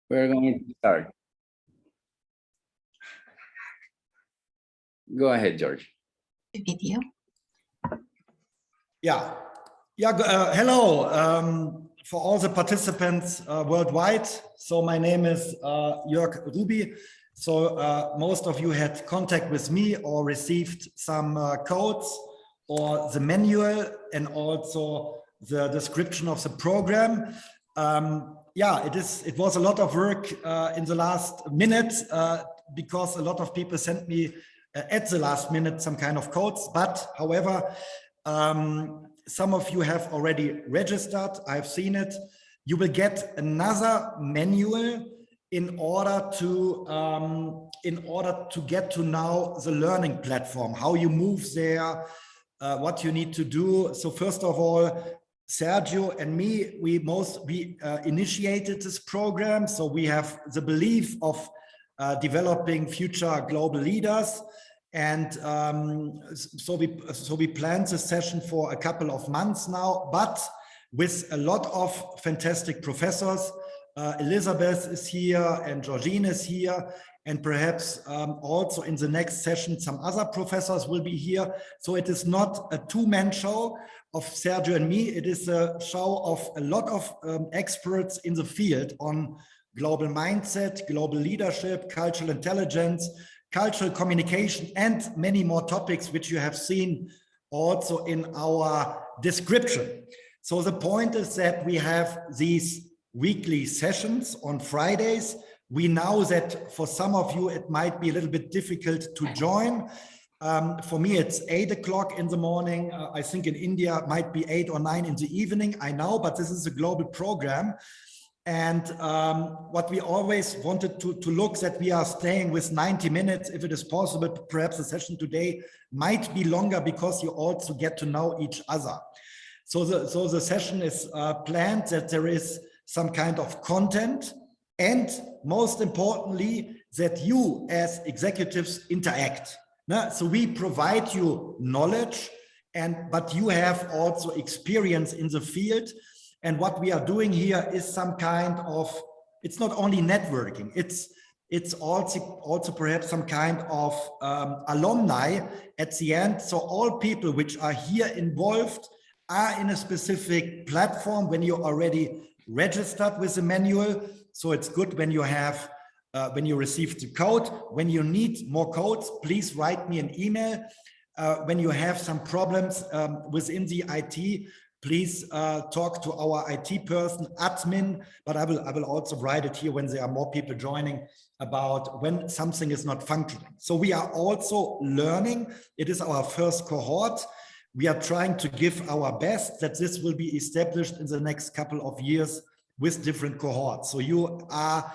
We're going to start. Go ahead, George. The video. Yeah. Hello for all the participants worldwide. So my name is Jörg Ruby. So most of you had contact with me or received some codes or the manual and also the description of the program. It was a lot of work in the last minute because a lot of people sent me at the last minute some kind of codes. But however, some of you have already registered. I've seen it. You will get another manual in order to get to know the learning platform, how you move there, what you need to do. So first of all, Sergio and me, we initiated this program. So we have the belief of developing future global leaders. And so we planned this session for a couple of months now, but with a lot of fantastic professors. Elizabeth is here and Georgine is here, and perhaps also in the next session some other professors will be here. So it is not a two-man show of Sergio and me. It is a show of a lot of experts in the field on global mindset, global leadership, cultural intelligence, cultural communication, and many more topics which you have seen also in our description. So the point is that we have these weekly sessions on Fridays. We know that for some of you it might be a little bit difficult to join. For me it's 8 o'clock in the morning. I think in India it might be 8 or 9 in the evening. I know, but this is a global program. And what we always wanted to look that we are staying with 90 minutes, if it is possible. Perhaps the session today might be longer because you also get to know each other. So the session is planned that there is some kind of content, and most importantly, that you as executives interact. So we provide you knowledge, but you have also experience in the field. And what we are doing here is some kind of, it's not only networking, it's also perhaps some kind of alumni at the end. So all people which are here involved are in a specific platform when you're already registered with the manual. So it's good when you have, when you receive the code. When you need more codes, please write me an email. When you have some problems within the IT, please talk to our IT person, admin, but I will also write it here when there are more people joining about when something is not functioning. So we are also learning. It is our first cohort. We are trying to give our best that this will be established in the next couple of years with different cohorts. So you are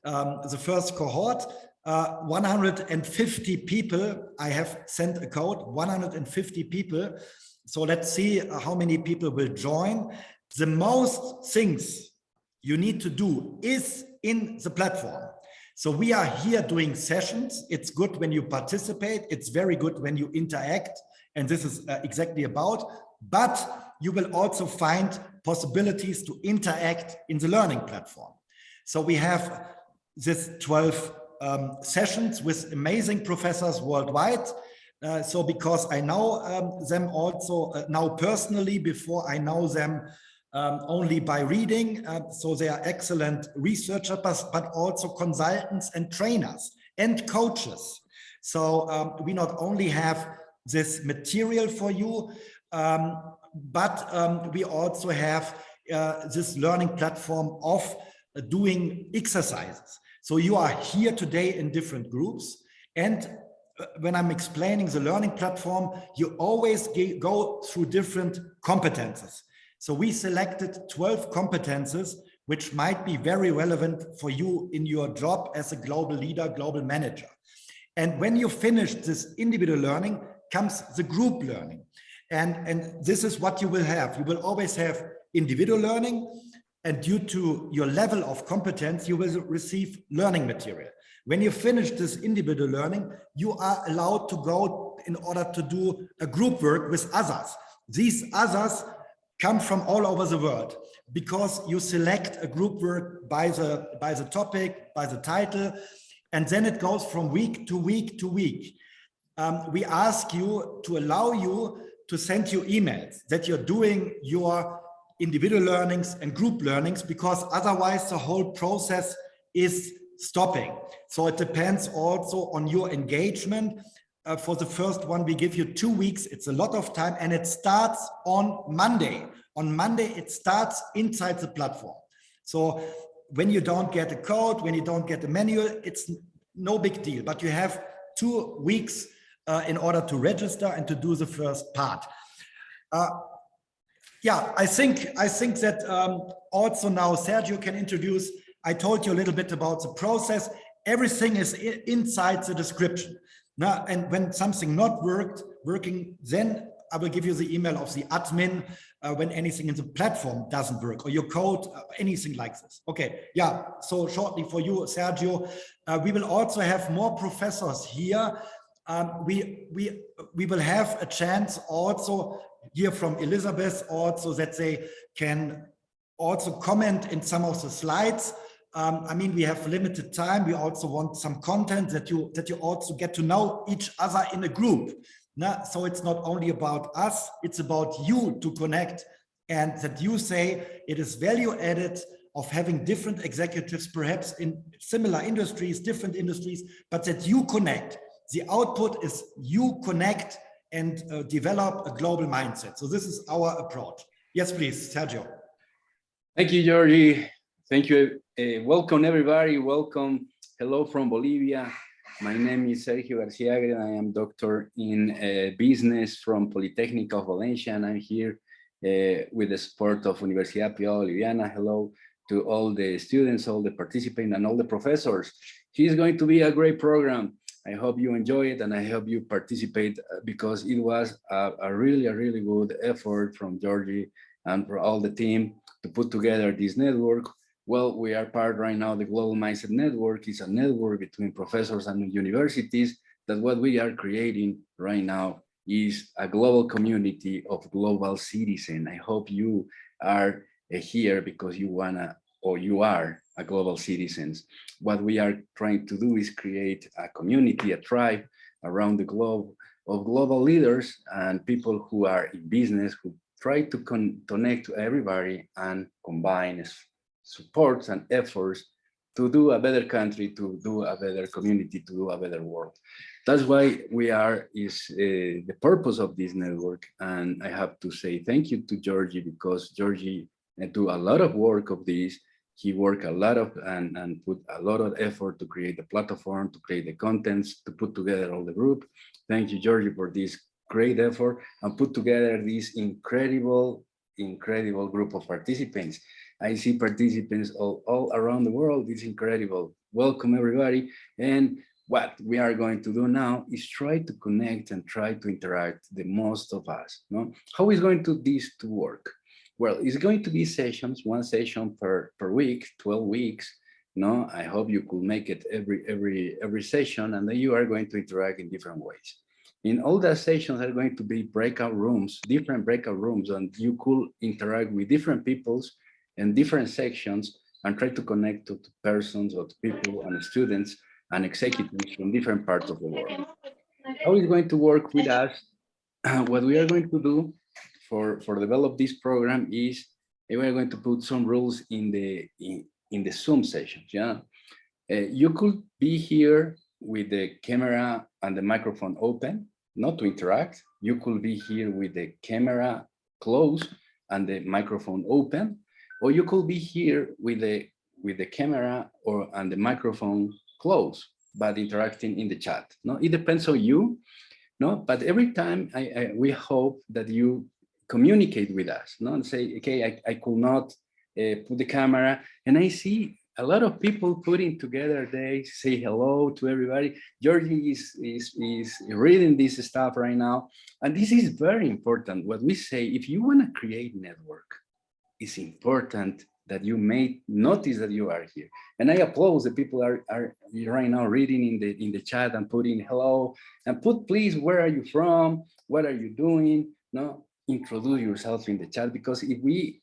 the first cohort, 150 people. I have sent a code, 150 people. So let's see how many people will join. The most things you need to do is in the platform. So we are here doing sessions. It's good when you participate. It's very good when you interact. And this is exactly about, but you will also find possibilities to interact in the learning platform. So we have this 12 sessions with amazing professors worldwide. So because I know them also now personally, before I know them only by reading. So they are excellent researchers, but also consultants and trainers and coaches. So we not only have this material for you, but we also have this learning platform of doing exercises. So you are here today in different groups, and when I'm explaining the learning platform, you always go through different competences. So we selected 12 competences which might be very relevant for you in your job as a global leader, global manager. And when you finish this individual learning comes the group learning. And this is what you will have. You will always have individual learning, and due to your level of competence, you will receive learning material. When you finish this individual learning, you are allowed to go in order to do a group work with others. These others come from all over the world, because you select a group work by the topic, by the title, and then it goes from week to week to week. We ask you to allow you to send you emails that you're doing your individual learnings and group learnings, because otherwise the whole process is stopping. So it depends also on your engagement. For the first one, we give you 2 weeks. It's a lot of time, and it starts on Monday. On Monday, it starts inside the platform. So when you don't get a code, when you don't get a manual, it's no big deal, but you have 2 weeks in order to register and to do the first part. Yeah, I think that also now Sergio can introduce. I told you a little bit about the process. Everything is inside the description. Now, and when something not working, then I will give you the email of the admin when anything in the platform doesn't work, or your code, anything like this. Okay, yeah, so shortly for you, Sergio, we will also have more professors here. We will have a chance also hear from Elizabeth also that they can also comment in some of the slides. I mean, we have limited time. We also want some content that you also get to know each other in a group. So it's not only about us, it's about you to connect, and that you say it is value added of having different executives, perhaps in similar industries, different industries, but that you connect. The output is you connect and develop a global mindset. So this is our approach. Yes, please, Sergio. Thank you, Georgie. Thank you. Welcome, everybody. Welcome. Hello from Bolivia. My name is Sergio Garcia. I am doctor in business from Polytechnic of Valencia, and I'm here with the support of Universidad Privada Boliviana. Hello to all the students, all the participants, and all the professors. It's going to be a great program. I hope you enjoy it, and I hope you participate, because it was a really good effort from Georgie and for all the team to put together this network. Well, we are part right now, the Global Mindset Network is a network between professors and universities, that what we are creating right now is a global community of global citizens. I hope you are here because you wanna, or you are a global citizens. What we are trying to do is create a community, a tribe around the globe of global leaders and people who are in business, who try to connect to everybody and combine supports and efforts to do a better country, to do a better community, to do a better world. That's why we are, the purpose of this network. And I have to say thank you to Georgie, because Georgie do a lot of work of this. He worked a lot of and put a lot of effort to create the platform, to create the contents, to put together all the group. Thank you, Georgie, for this great effort and put together this incredible group of participants. I see participants all around the world. It's incredible. Welcome, everybody. And what we are going to do now is try to connect and try to interact the most of us. No? How is going to this to work? Well, it's going to be sessions, one session per week, 12 weeks. No, I hope you could make it every session, and then you are going to interact in different ways. In all the sessions are going to be breakout rooms, different breakout rooms, and you could interact with different peoples in different sections and try to connect to persons or to people and students and executives from different parts of the world. How is it going to work with us? What we are going to do for develop this program is we are going to put some rules in the Zoom sessions. Yeah, you could be here with the camera and the microphone open, not to interact. You could be here with the camera closed and the microphone open, or you could be here with the camera and the microphone closed, but interacting in the chat. No, it depends on you. No, but every time we hope that you communicate with us. No, and say, okay, I could not put the camera, and I see a lot of people putting together. They say hello to everybody. Georgie is reading this stuff right now, and this is very important. What we say, if you want to create network, it's important that you may notice that you are here. And I applaud the people are right now reading in the chat and putting hello, and put please, where are you from? What are you doing? No, introduce yourself in the chat, because if we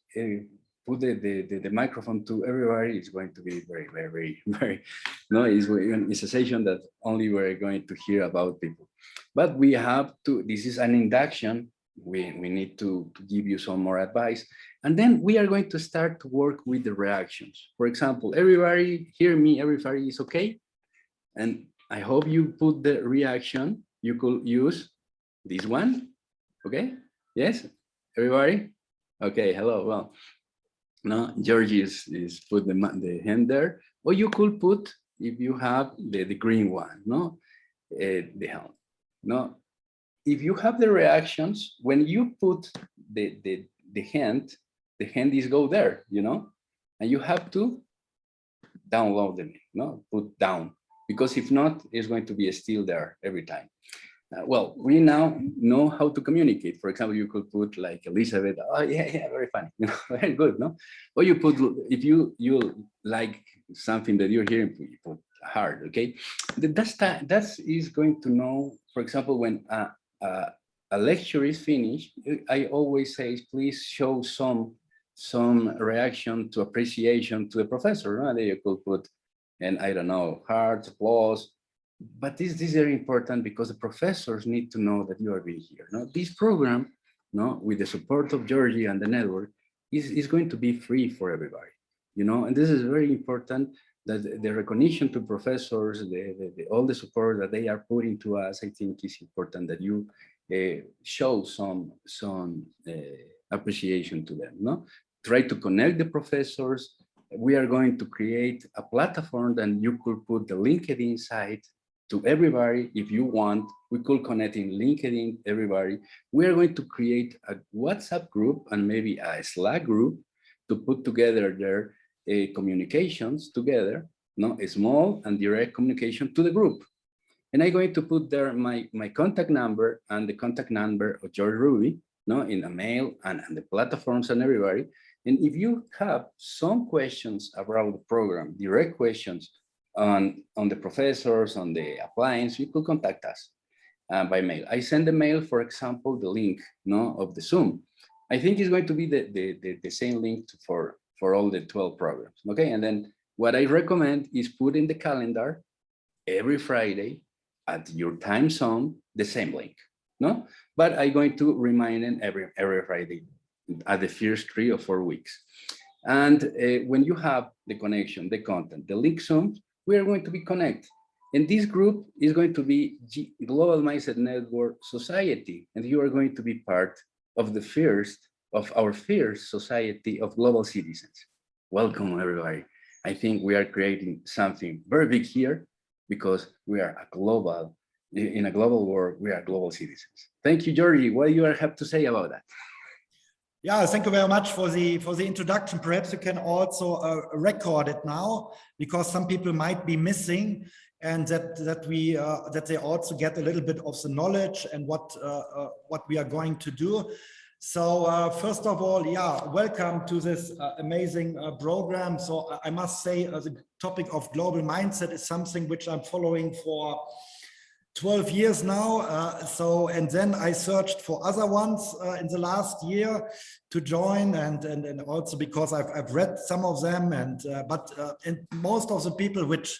put the microphone to everybody, it's going to be very, very, very, no, it's a session that only we're going to hear about people. But we have to, this is an induction. We need to give you some more advice. And then we are going to start to work with the reactions. For example, everybody hear me, everybody is okay? And I hope you put the reaction. You could use this one, okay? Yes, everybody? Okay, hello, well, no, Georgie is put the hand there, or you could put, if you have the green one, no, the hand, no. If you have the reactions, when you put the hand is go there, you know, and you have to download them, no, put down, because if not, it's going to be still there every time. Well, we now know how to communicate. For example, you could put like Elizabeth, oh yeah, very funny, you know, very good, no? Or you put, if you like something that you're hearing, you put hard, okay? That is going to know, for example, when a lecture is finished, I always say, please show some reaction to appreciation to the professor, no? There you could put, and I don't know, heart, applause. But this is very important because the professors need to know that you are being here. No? This program, no, with the support of Georgie and the network, is going to be free for everybody, you know, and this is very important, that the recognition to professors, all the support that they are putting to us, I think is important that you show some appreciation to them. No, try to connect the professors. We are going to create a platform, and you could put the LinkedIn site to everybody if you want. We could connect in LinkedIn, everybody. We are going to create a WhatsApp group and maybe a Slack group to put together their communications together, no, a small and direct communication to the group. And I'm going to put there my contact number and the contact number of George Ruby, no, in a mail and the platforms and everybody. And if you have some questions about the program, direct questions on the professors, on the appliance, you could contact us by mail. I send the mail, for example, the link, no, of the Zoom. I think it's going to be the same link for all the 12 programs, okay? And then what I recommend is put in the calendar every Friday at your time zone, the same link, no? But I'm going to remind them every Friday at the first 3 or 4 weeks. And when you have the connection, the content, the link Zoom, we are going to be connected. And this group is going to be Global Mindset Network Society, and you are going to be part of our first society of global citizens. Welcome, everybody. I think we are creating something very big here because we are in a global world, we are global citizens. Thank you, Georgie. What do you have to say about that? Yeah, thank you very much for the introduction. Perhaps you can also record it now, because some people might be missing, and that they also get a little bit of the knowledge and what we are going to do. So first of all, yeah, welcome to this amazing program. So I must say the topic of global mindset is something which I'm following for 12 years now. And then I searched for other ones in the last year to join, and also because I've read some of them, and most of the people which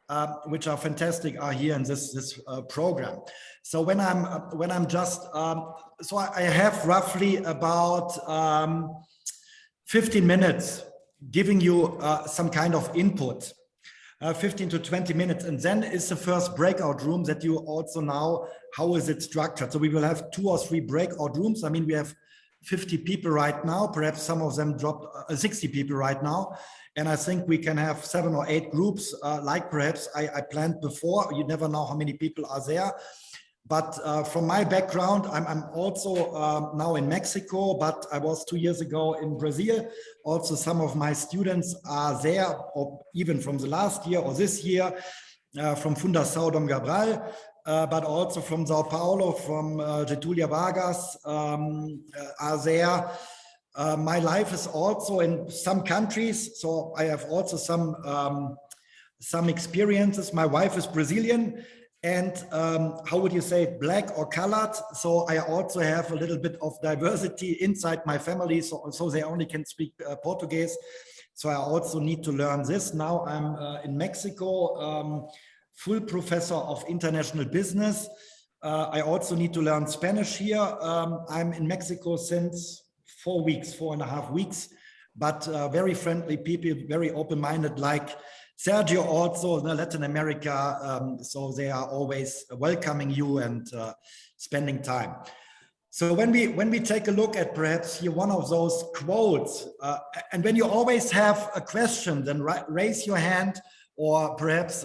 are fantastic are here in this program. So when I'm just so I have roughly about 15 minutes giving you some kind of input. 15 to 20 minutes, and then is the first breakout room that you also know how is it structured. So we will have 2 or 3 breakout rooms. I mean, we have 50 people right now, perhaps some of them dropped 60 people right now. And I think we can have 7 or 8 groups like perhaps I planned before. You never know how many people are there. But from my background, I'm also now in Mexico, but I was 2 years ago in Brazil. Also, some of my students are there, or even from the last year or this year, from Fundação Dom Cabral, but also from Sao Paulo, from Getúlio Vargas are there. My life is also in some countries, so I have also some experiences. My wife is Brazilian, and how would you say it, black or colored. So I also have a little bit of diversity inside my family, so they only can speak Portuguese. So I also need to learn this. Now I'm in Mexico, full professor of international business. I also need to learn Spanish here. I'm in Mexico since 4.5 weeks, but very friendly people, very open-minded, like Sergio also, Latin America. So they are always welcoming you and spending time. So when we take a look at perhaps here one of those quotes, and when you always have a question, then raise your hand, or perhaps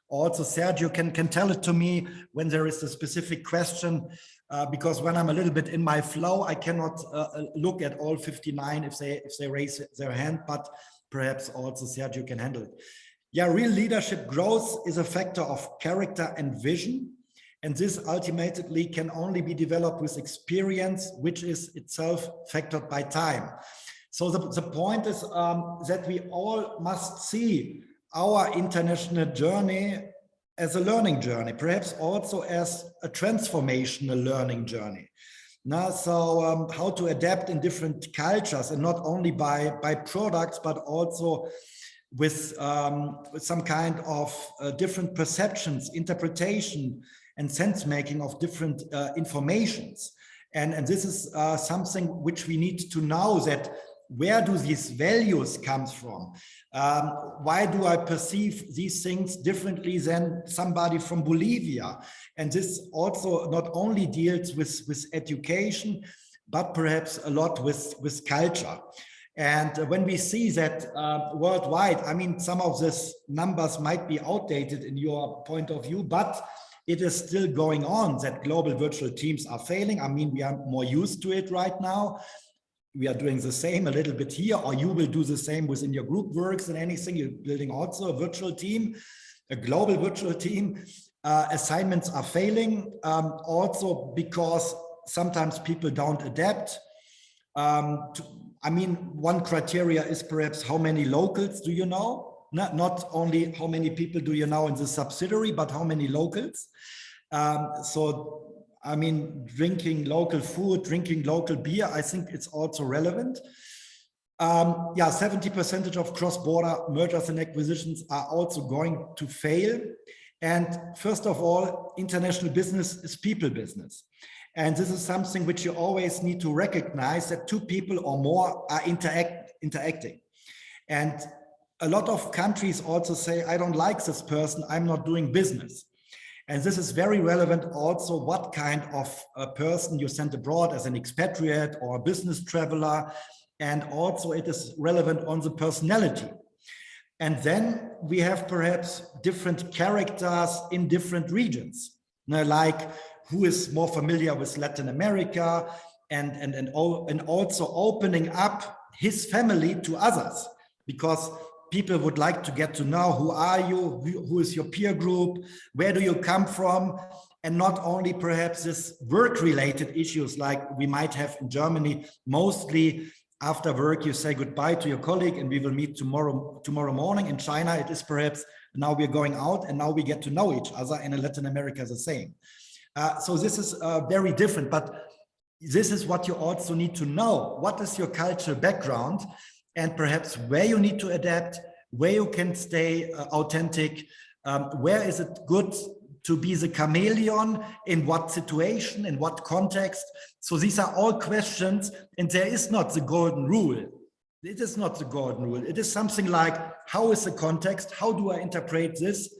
also Sergio can tell it to me when there is a specific question, because when I'm a little bit in my flow, I cannot look at all 59 if they raise their hand, but perhaps also Sergio can handle it. Yeah, real leadership growth is a factor of character and vision. And this ultimately can only be developed with experience, which is itself factored by time. So the point is that we all must see our international journey as a learning journey, perhaps also as a transformational learning journey. Now, so how to adapt in different cultures, and not only by products, but also with some kind of different perceptions, interpretation, and sense making of different informations. And this is something which we need to know, that where do these values come from? Why do I perceive these things differently than somebody from Bolivia? And this also not only deals with education, but perhaps a lot with culture. And when we see that worldwide, I mean, some of these numbers might be outdated in your point of view, but it is still going on that global virtual teams are failing. I mean, we are more used to it right now. We are doing the same a little bit here, or you will do the same within your group works and anything. You're building also a virtual team, a global virtual team. Assignments are failing, also because sometimes people don't adapt. I mean, one criteria is perhaps how many locals do you know? Not only how many people do you know in the subsidiary, but how many locals. So, I mean, drinking local food, drinking local beer, I think it's also relevant. Yeah, 70% of cross-border mergers and acquisitions are also going to fail. And first of all, international business is people business. And this is something which you always need to recognize, that two people or more are interacting. And a lot of countries also say, I don't like this person, I'm not doing business. And this is very relevant also what kind of a person you send abroad as an expatriate or a business traveler. And also it is relevant on the personality. And then we have perhaps different characters in different regions, like who is more familiar with Latin America, and also opening up his family to others, because people would like to get to know who are you, who is your peer group, where do you come from, and not only perhaps this work-related issues like we might have in Germany. Mostly after work you say goodbye to your colleague and we will meet tomorrow morning. In China it is perhaps now we're going out and now we get to know each other, and in Latin America the same. So this is very different, but this is what you also need to know. What is your cultural background, and perhaps where you need to adapt, where you can stay authentic, where is it good to be the chameleon, in what situation, in what context. So these are all questions, and there is not the golden rule. It is not the golden rule. It is something like, how is the context? How do I interpret this?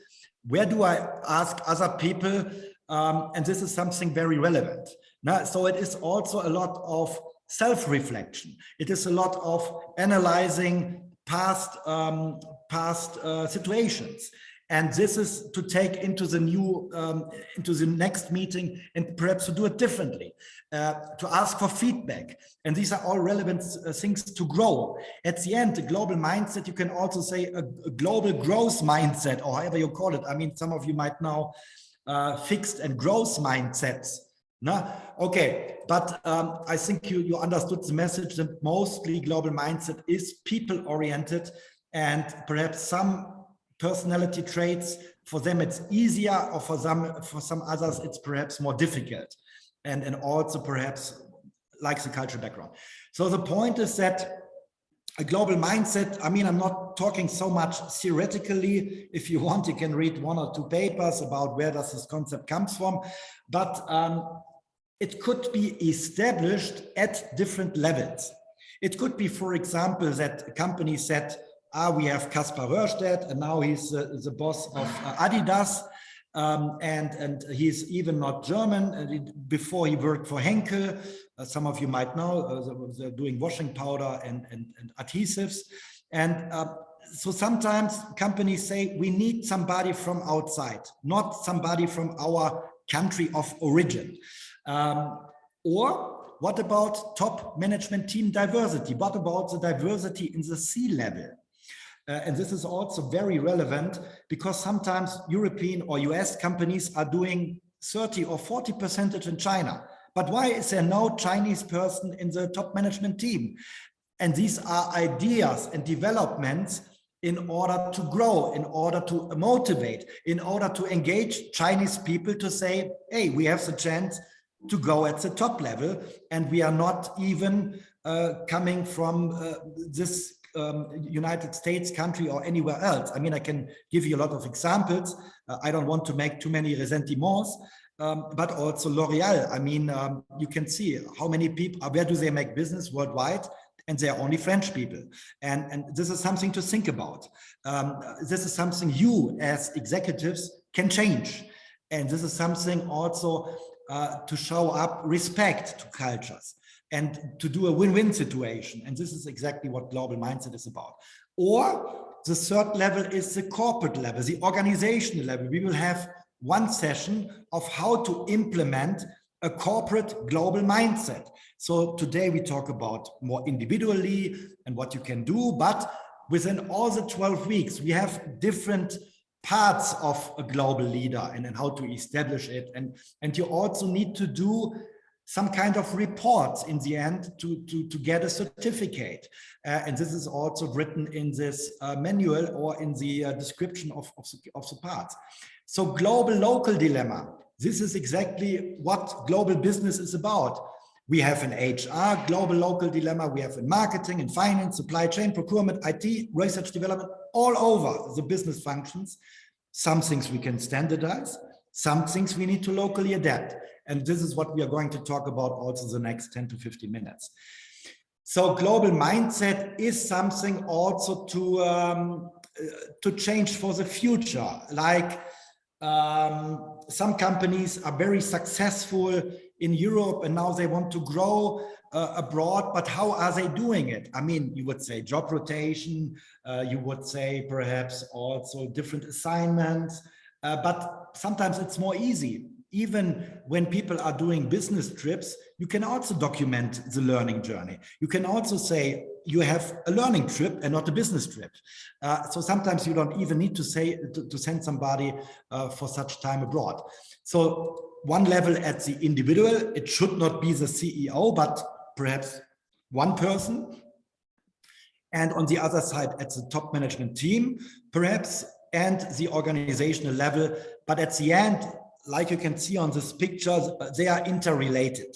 Where do I ask other people? And this is something very relevant. Now, so it is also a lot of self-reflection. It is a lot of analyzing past situations. And this is to take into the into the next meeting, and perhaps to do it differently, to ask for feedback. And these are all relevant things to grow. At the end, the global mindset, you can also say a global growth mindset, or however you call it. I mean, some of you might know fixed and growth mindsets. No? Okay, but I think you understood the message that mostly global mindset is people-oriented, and perhaps some personality traits. For them, it's easier, or for some others, it's perhaps more difficult, and also perhaps like the cultural background. So the point is that a global mindset, I mean, I'm not talking so much theoretically. If you want, you can read 1 or 2 papers about where does this concept comes from, but it could be established at different levels. It could be, for example, that a company said, we have Kaspar Röhrstedt, and now he's the boss of Adidas, and he's even not German. Before he worked for Henkel, some of you might know, they're doing washing powder and adhesives. And so sometimes companies say, we need somebody from outside, not somebody from our country of origin. Or what about top management team diversity? What about the diversity in the C-level? And this is also very relevant, because sometimes European or US companies are doing 30 or 40% in China. But why is there no Chinese person in the top management team? And these are ideas and developments in order to grow, in order to motivate, in order to engage Chinese people to say, hey, we have the chance to go at the top level, and we are not even coming from this United States country or anywhere else. I mean, I can give you a lot of examples. I don't want to make too many ressentiments, but also L'Oreal. I mean, you can see how many people, where do they make business worldwide? And they are only French people. And this is something to think about. This is something you as executives can change. And this is something also to show up respect to cultures and to do a win-win situation. And this is exactly what global mindset is about. Or the third level is the corporate level, the organizational level. We will have one session of how to implement a corporate global mindset. So today we talk about more individually and what you can do, but within all the 12 weeks, we have different parts of a global leader and how to establish it. And you also need to do some kind of reports in the end to get a certificate. And this is also written in this manual or in the description of the parts. So global local dilemma. This is exactly what global business is about. We have an HR global local dilemma. We have in marketing, in finance, supply chain, procurement, IT, research development, all over the business functions. Some things we can standardize, some things we need to locally adapt. And this is what we are going to talk about also the next 10 to 15 minutes. So global mindset is something also to change for the future. Like some companies are very successful in Europe and now they want to grow abroad, but how are they doing it? I mean, you would say job rotation, you would say perhaps also different assignments, but sometimes it's more easy. Even when people are doing business trips, you can also document the learning journey. You can also say you have a learning trip and not a business trip. So sometimes you don't even need to say to send somebody for such time abroad. So one level at the individual, it should not be the CEO, but perhaps one person. And on the other side, at the top management team, perhaps, and the organizational level. But at the end, like you can see on this picture, they are interrelated.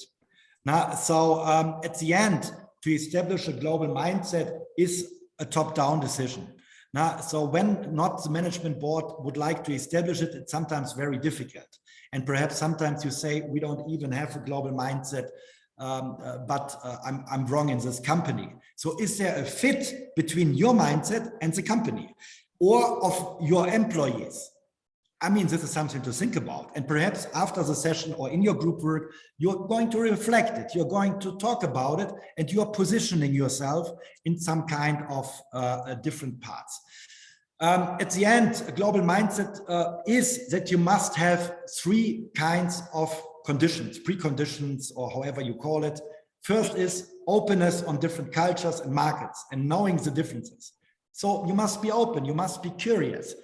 Now, so at the end, to establish a global mindset is a top-down decision. Now, so when not the management board would like to establish it, it's sometimes very difficult. And perhaps sometimes you say, we don't even have a global mindset, but I'm wrong in this company. So is there a fit between your mindset and the company or of your employees? I mean, this is something to think about. And perhaps after the session or in your group work, you're going to reflect it. You're going to talk about it and you're positioning yourself in some kind of different parts. At the end, a global mindset is that you must have 3 kinds of conditions, preconditions, or however you call it. First is openness on different cultures and markets and knowing the differences. So you must be open, you must be curious.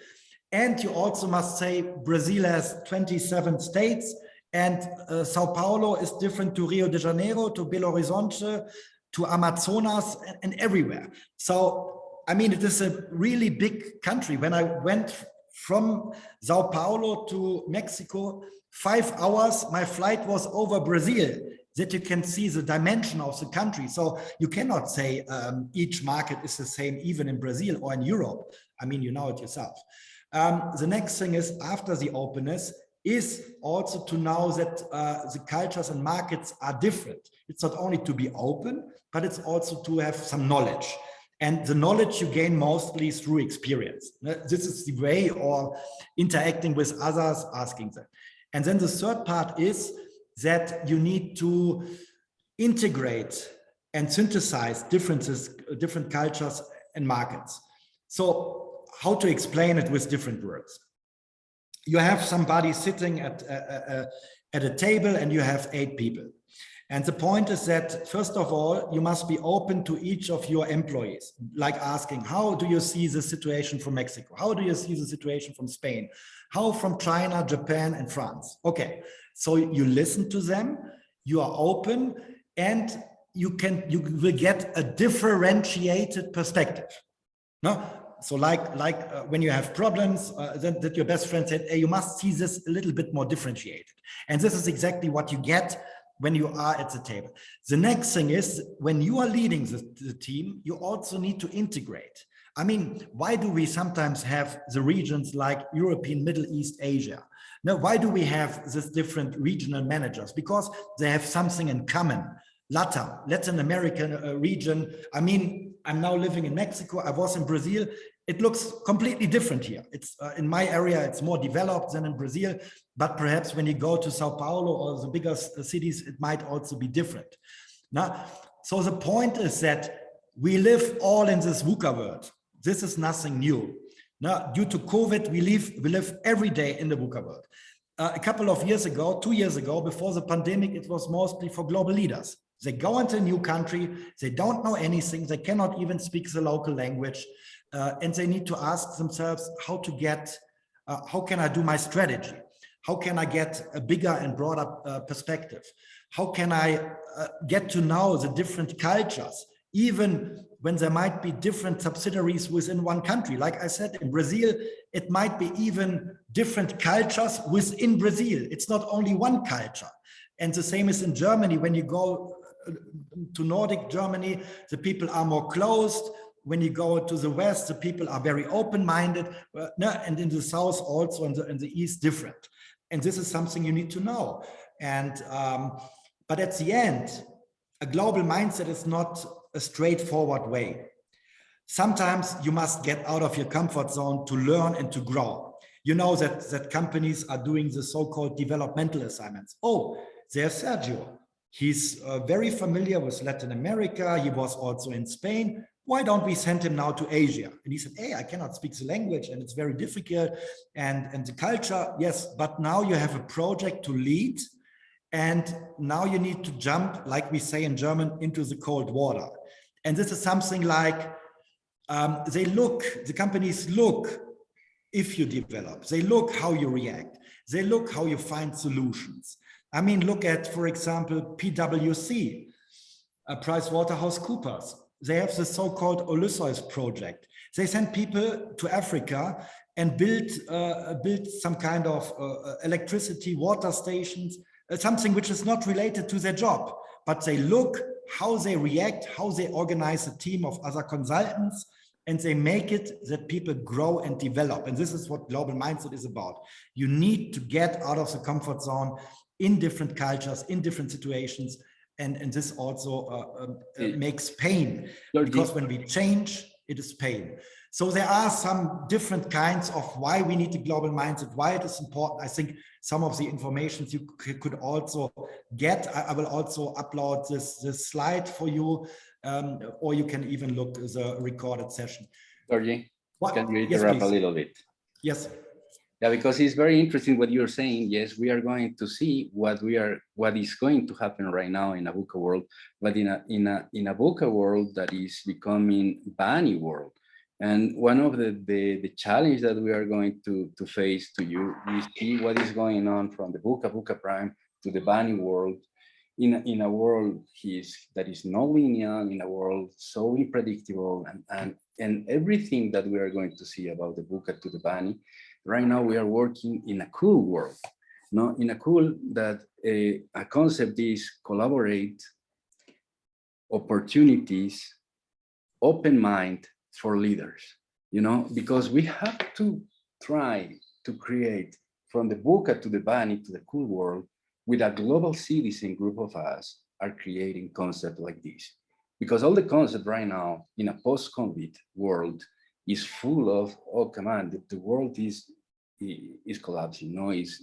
And you also must say Brazil has 27 states and Sao Paulo is different to Rio de Janeiro, to Belo Horizonte, to Amazonas and everywhere. So I mean, it is a really big country. When I went from Sao Paulo to Mexico, 5 hours, my flight was over Brazil, that you can see the dimension of the country. So you cannot say each market is the same, even in Brazil or in Europe. I mean, you know it yourself. The next thing is, after the openness, is also to know that the cultures and markets are different. It's not only to be open, but it's also to have some knowledge. And the knowledge you gain mostly through experience. This is the way, or interacting with others, asking them. And then the third part is that you need to integrate and synthesize differences, different cultures and markets. So how to explain it with different words? You have somebody sitting at a table and you have 8 people. And the point is that, first of all, you must be open to each of your employees, like asking, how do you see the situation from Mexico? How do you see the situation from Spain? How from China, Japan, and France? Okay, so you listen to them, you are open, and you will get a differentiated perspective. No? So when you have problems, then that your best friend said, hey, you must see this a little bit more differentiated. And this is exactly what you get when you are at the table. The next thing is, when you are leading the team, you also need to integrate. I mean, why do we sometimes have the regions like European, Middle East, Asia? Now, why do we have these different regional managers? Because they have something in common. Latin American region. I mean, I'm now living in Mexico. I was in Brazil. It looks completely different here. It's in my area, it's more developed than in Brazil, but perhaps when you go to Sao Paulo or the bigger cities, it might also be different. Now, so the point is that we live all in this VUCA world. This is nothing new. Now, due to COVID, we live every day in the VUCA world. A couple of years ago, 2 years ago, before the pandemic, it was mostly for global leaders. They go into a new country, they don't know anything, they cannot even speak the local language, and they need to ask themselves how to get, how can I do my strategy? How can I get a bigger and broader perspective? How can I get to know the different cultures, even when there might be different subsidiaries within one country? Like I said, in Brazil, it might be even different cultures within Brazil. It's not only one culture. And the same is in Germany. When you go to Nordic Germany, the people are more closed. When you go to the West, the people are very open-minded. And in the South also, and in the East, different. And this is something you need to know. And but at the end, a global mindset is not a straightforward way. Sometimes you must get out of your comfort zone to learn and to grow. You know that companies are doing the so-called developmental assignments. Oh, there's Sergio. He's very familiar with Latin America. He was also in Spain. Why don't we send him now to Asia? And he said, hey, I cannot speak the language and it's very difficult. And the culture, yes, but now you have a project to lead. And now you need to jump, like we say in German, into the cold water. And this is something like the companies look if you develop, they look how you react, they look how you find solutions. I mean, look at, for example, PwC, PricewaterhouseCoopers. They have the so-called Ulysses project. They send people to Africa and build some kind of electricity, water stations, something which is not related to their job, but they look how they react, how they organize a team of other consultants, and they make it that people grow and develop. And this is what global mindset is about. You need to get out of the comfort zone in different cultures, in different situations. And this also makes pain, because when we change, it is pain. So there are some different kinds of why we need the global mindset, why it is important. I think some of the informations you could also get. I will also upload this slide for you, or you can even look at the recorded session. Georgie, can you Yes, interrupt please. a little bit? Yes. Yeah, because it's very interesting what you're saying. Yes, we are going to see what is going to happen right now in a VUCA world, but in a VUCA world that is becoming BANI world. And one of the challenge that we are going to face to you, we see what is going on from the VUCA Prime to the BANI world, in a world that is non-linear, in a world so unpredictable, and and everything that we are going to see about the Buka to the Bani, right now we are working in a cool world. No, in a cool that a concept is collaborate, opportunities, open mind for leaders, because we have to try to create from the Buka to the Bani to the cool world with a global citizen group of us are creating concepts like this. Because all the concept right now in a post-COVID world is full of, oh, come on, the world is collapsing,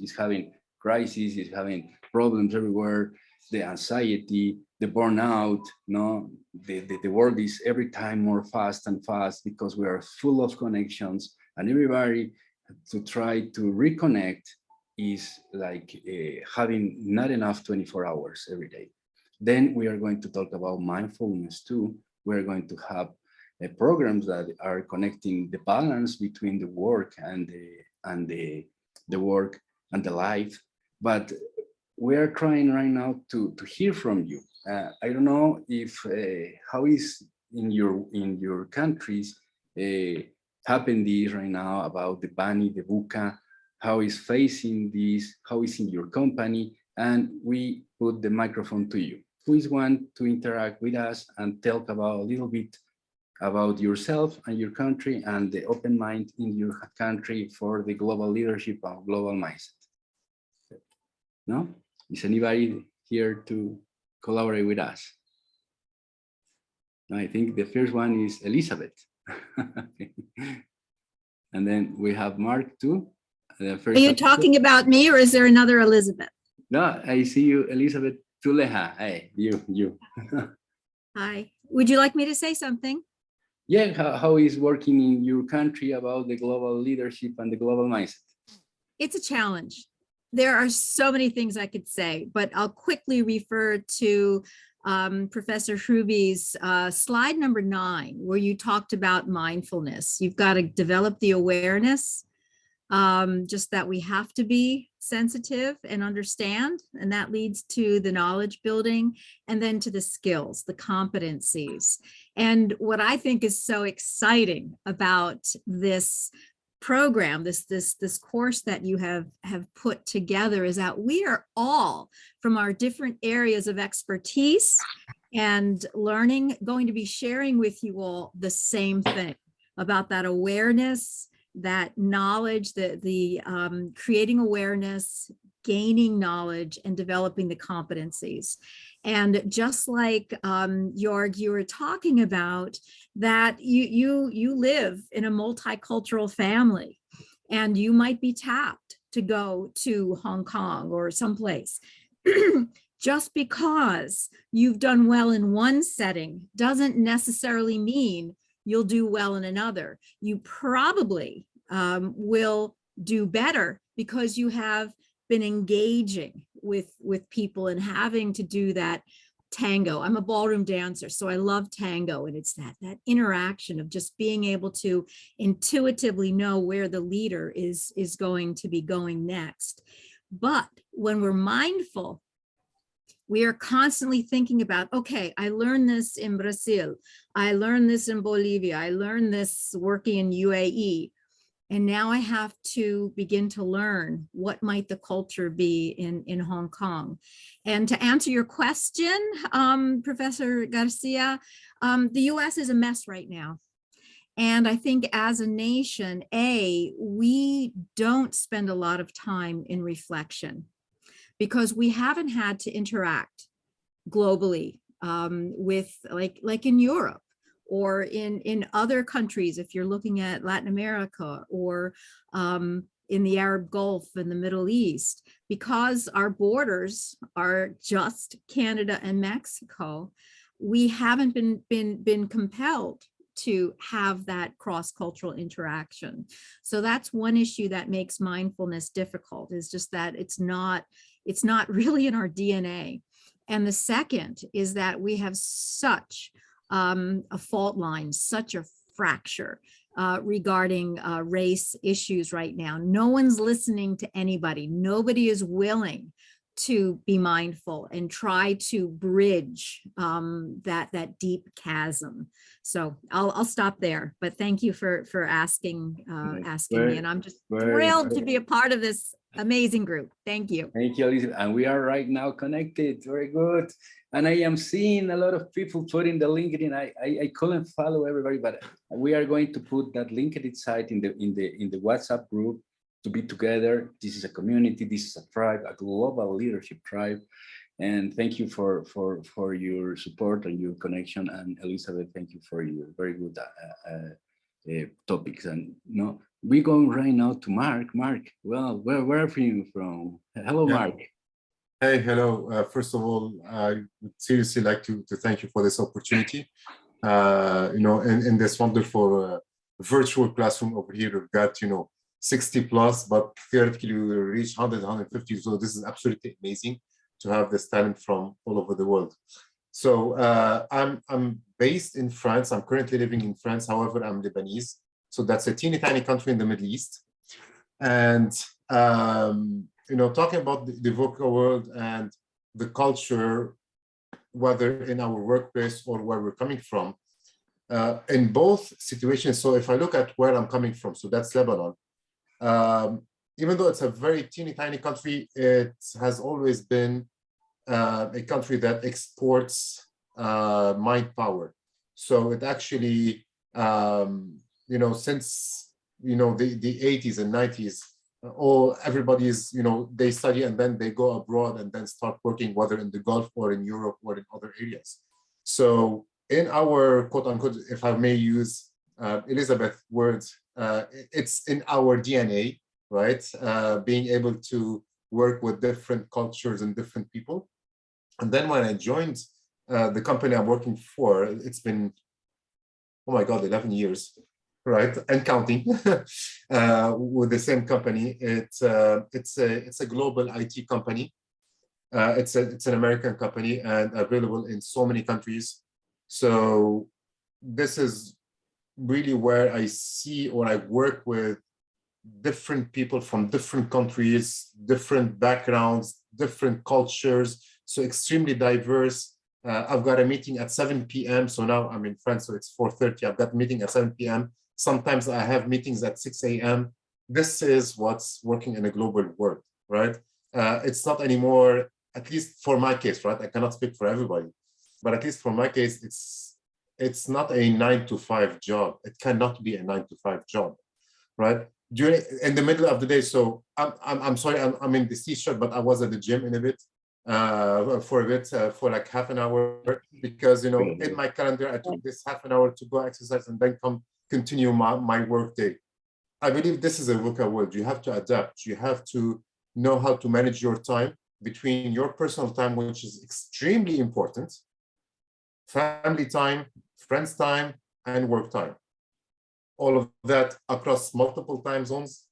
is having crises, is having problems everywhere, the anxiety, the burnout, the world is every time more fast and fast because we are full of connections, and everybody to try to reconnect is like having not enough 24 hours every day. Then we are going to talk about mindfulness too. We're going to have programs that are connecting the balance between the work and the work and the life. But we are trying right now to hear from you. I don't know if how is in your countries happen this right now about the Bani, the Buka, how is facing this, how is in your company, and we put the microphone to you. Who is one to interact with us and talk about a little bit about yourself and your country and the open mind in your country for the global leadership and global mindset? No? Is anybody here to collaborate with us? No, I think the first one is Elizabeth. And then we have Mark too. Are you talking about me or is there another Elizabeth? No, I see you, Elizabeth Tuleja. Hey, you. Hi. Would you like me to say something? Yeah, how is working in your country about the global leadership and the global mindset? It's a challenge. There are so many things I could say, but I'll quickly refer to Professor Hruby's slide number 9, where you talked about mindfulness. You've got to develop the awareness, just that we have to be sensitive and understand, and that leads to the knowledge building and then to the skills, the competencies. And what I think is so exciting about this program, this course that you have put together, is that we are all from our different areas of expertise and learning going to be sharing with you all the same thing about that awareness, that knowledge, the creating awareness, gaining knowledge, and developing the competencies. And just like Jorg, you were talking about, that you live in a multicultural family, and you might be tapped to go to Hong Kong or someplace. Just because you've done well in one setting doesn't necessarily mean you'll do well in another. You probably will do better because you have been engaging with people and having to do that tango. I'm a ballroom dancer, so I love tango, and it's that interaction of just being able to intuitively know where the leader is going to be going next. But when we're mindful, we are constantly thinking about, okay, I learned this in Brazil, I learned this in Bolivia, I learned this working in UAE, and now I have to begin to learn what might the culture be in Hong Kong. And to answer your question, Professor Garcia, the US is a mess right now. And I think as a nation, we don't spend a lot of time in reflection, because we haven't had to interact globally with like in Europe or in other countries, if you're looking at Latin America or in the Arab Gulf and the Middle East, because our borders are just Canada and Mexico, we haven't been compelled to have that cross-cultural interaction. So that's one issue that makes mindfulness difficult, is just that it's not really in our DNA. And the second is that we have such a fault line, such a fracture regarding race issues right now. No one's listening to anybody. Nobody is willing to be mindful and try to bridge that deep chasm. So I'll stop there, but thank you for asking me, and I'm just thrilled to be a part of this amazing group. Thank you. Thank you, Elizabeth. And we are right now connected. Very good. And I am seeing a lot of people putting the LinkedIn. I couldn't follow everybody, but we are going to put that LinkedIn site in the WhatsApp group to be together. This is a community. This is a tribe, a global leadership tribe. And thank you for your support and your connection. And Elizabeth, thank you for your very good topics. And we're going right now to Mark. Mark, well, where are you from? Hello, Mark. Hey, hello. First of all, I would seriously like to thank you for this opportunity. In this wonderful virtual classroom over here, we've got 60 plus, but theoretically we will reach 100, 150. So this is absolutely amazing to have this talent from all over the world. So I'm based in France. I'm currently living in France. However, I'm Lebanese. So that's a teeny tiny country in the Middle East. And talking about the VUCA world and the culture, whether in our workplace or where we're coming from, in both situations. So if I look at where I'm coming from, so that's Lebanon. Even though it's a very teeny tiny country, it has always been a country that exports mind power. So it actually, since the 80s and 90s, everybody is, they study and then they go abroad and then start working, whether in the Gulf or in Europe or in other areas. So in our quote unquote, if I may use Elizabeth's words, it's in our DNA, right? Being able to work with different cultures and different people. And then when I joined the company I'm working for, it's been, oh my God, 11 years, right? And counting with the same company. It's a global IT company. It's an American company and available in so many countries. So this is really where I see or I work with different people from different countries, different backgrounds, different cultures. So extremely diverse. I've got a meeting at 7 p.m. So now I'm in France, so it's 4:30. I've got a meeting at 7 p.m. Sometimes I have meetings at 6 a.m. This is what's working in a global world, right? It's not anymore, at least for my case, right? I cannot speak for everybody, but at least for my case, it's not a 9-to-5 job. It cannot be a 9-to-5 job, right? In the middle of the day. So I'm sorry, I'm in this t-shirt, but I was at the gym for like half an hour, because in my calendar I took this half an hour to go exercise and then continue my work day. I believe this is a VUCA world. You have to adapt. You have to know how to manage your time between your personal time, which is extremely important, family time, friends time, and work time. All of that across multiple time zones,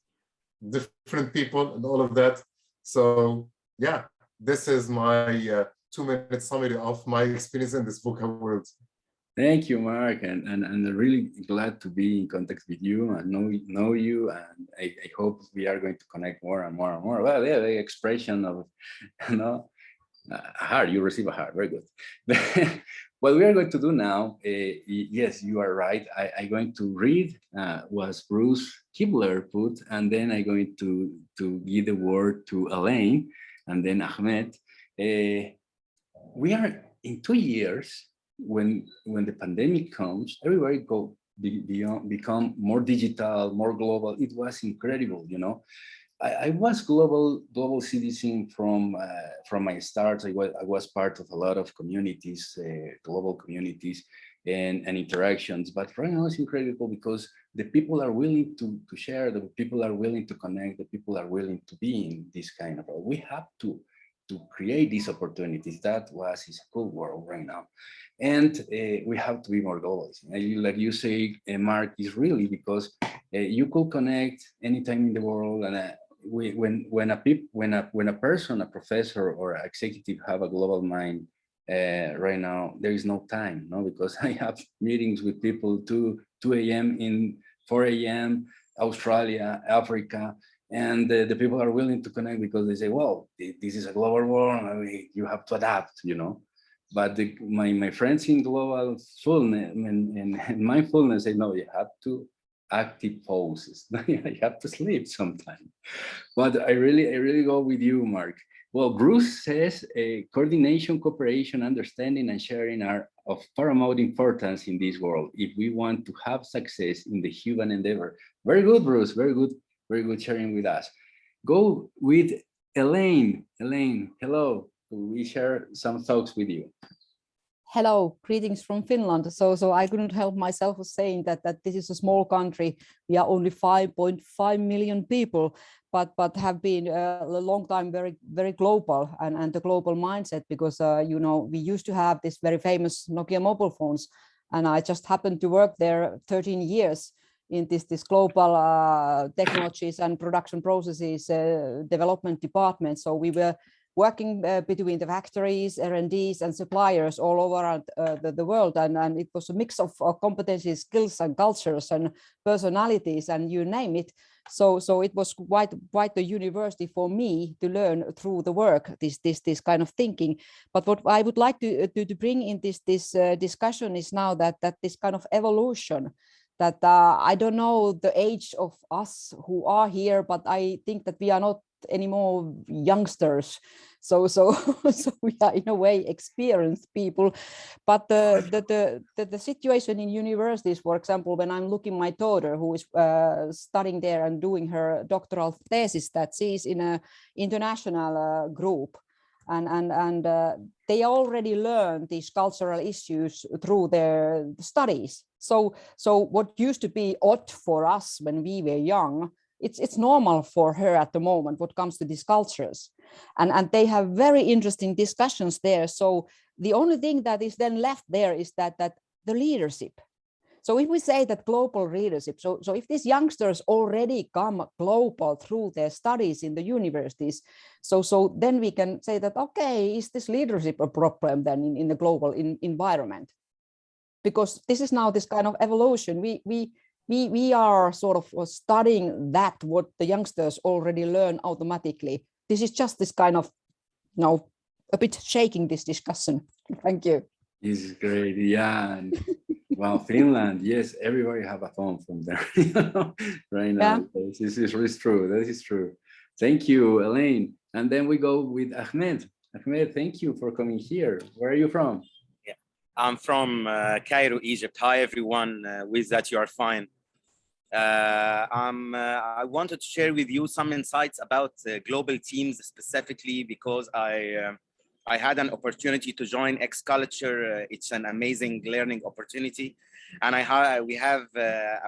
different people, and all of that. So yeah, this is my 2-minute summary of my experience in this VUCA world. Thank you, Mark, and I'm really glad to be in contact with you and know you, and I hope we are going to connect more and more and more. Well, yeah, the expression of, a heart, you receive a heart, very good. What we are going to do now, yes, you are right. I'm going to read what Bruce Kibler put, and then I'm going to give the word to Elaine, and then Ahmed. We are in 2 years. When the pandemic comes, everybody become more digital, more global. It was incredible, I was global citizen from my start. I was part of a lot of communities, global communities, and interactions. But right now it's incredible because the people are willing to share, the people are willing to connect, the people are willing to be in this kind of world. We have to create these opportunities. Is a cool world right now. And we have to be more global. Like you say, Mark, is really because you could connect anytime in the world. And when a person, a professor or an executive have a global mind, right now there is no time, because I have meetings with people 2 a.m. in 4 a.m. Australia, Africa, And the people are willing to connect because they say, well, this is a global war. I mean, you have to adapt, you know. But my friends in global fullness and mindfulness say, no, you have to active poses. You have to sleep sometime. But I really go with you, Mark. Well, Bruce says coordination, cooperation, understanding, and sharing are of paramount importance in this world if we want to have success in the human endeavor. Very good, Bruce. Very good sharing with us. Go with Elaine. Elaine, hello. We share some thoughts with you. Hello, greetings from Finland. So I couldn't help myself with saying that this is a small country. We are only 5.5 million people, but have been a long time very global and the global mindset, because you know, we used to have this very famous Nokia mobile phones, and I just happened to work there 13 years in this global technologies and production processes development department. So we were working between the factories, R&Ds, and suppliers all over the world, and it was a mix of competencies, skills, and cultures, and personalities, and you name it. So it was quite a university for me to learn through the work this kind of thinking. But what I would like to bring in this discussion is now that this kind of evolution, that I don't know the age of us who are here, but I think that we are not anymore youngsters, so we are in a way experienced people. But the situation in universities, for example, when I'm looking my daughter who is studying there and doing her doctoral thesis, that she's in a international group, and they already learn these cultural issues through their studies. So what used to be odd for us when we were young, it's normal for her at the moment what comes to these cultures, and they have very interesting discussions there. So the only thing that is then left there is that the leadership. So if we say that global leadership, so if these youngsters already come global through their studies in the universities, so then we can say that, okay, is this leadership a problem then in the global environment? Because this is now this kind of evolution. We are sort of studying that what the youngsters already learn automatically. This is just this kind of, you know, a bit shaking this discussion. Thank you. This is great. Yeah. And, well, Finland, yes, everybody have a phone from there right now. Yeah. This is true. That is true. Thank you, Elaine. And then we go with Ahmed. Ahmed, thank you for coming here. Where are you from? Yeah, I'm from Cairo, Egypt. Hi, everyone. With that, you are fine. I wanted to share with you some insights about global teams specifically because I had an opportunity to join X Culture. It's an amazing learning opportunity, and we have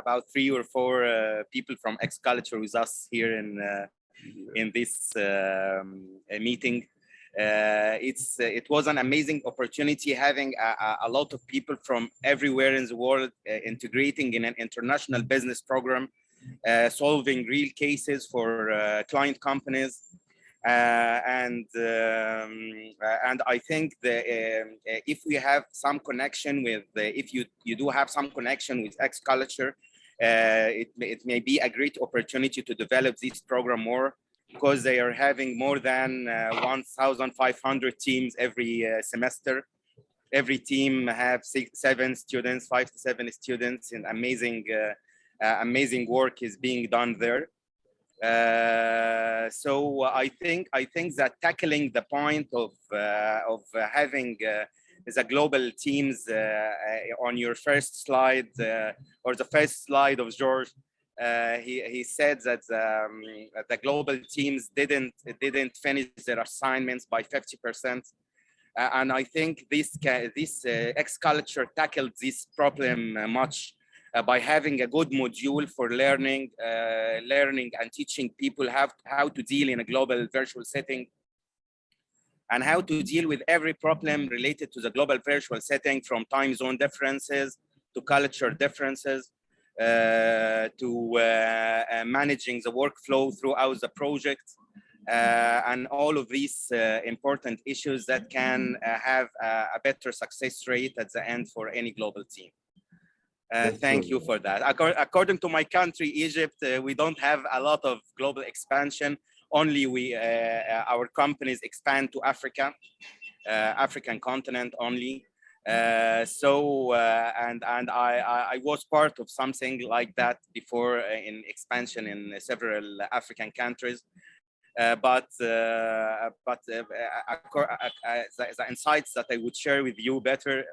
about 3 or 4 people from X Culture with us here in this meeting. It was an amazing opportunity having a lot of people from everywhere in the world integrating in an international business program, solving real cases for client companies. And I think that if we have some connection with, if you do have some connection with X Culture, it may be a great opportunity to develop this program more, because they are having more than 1,500 teams every semester. Every team have 5 to 7 students, and amazing work is being done there. So I think that tackling the point of having the global teams on your first slide or the first slide of George, he said that the global teams didn't finish their assignments by 50%, and I think this X Culture tackled this problem much. By having a good module for learning and teaching people how to deal in a global virtual setting, and how to deal with every problem related to the global virtual setting, from time zone differences to culture differences, to managing the workflow throughout the project, and all of these important issues that can have a better success rate at the end for any global team. Thank you for that. According to my country, Egypt, we don't have a lot of global expansion. Only our companies expand to Africa, African continent only. And I was part of something like that before in expansion in several African countries. The insights that I would share with you better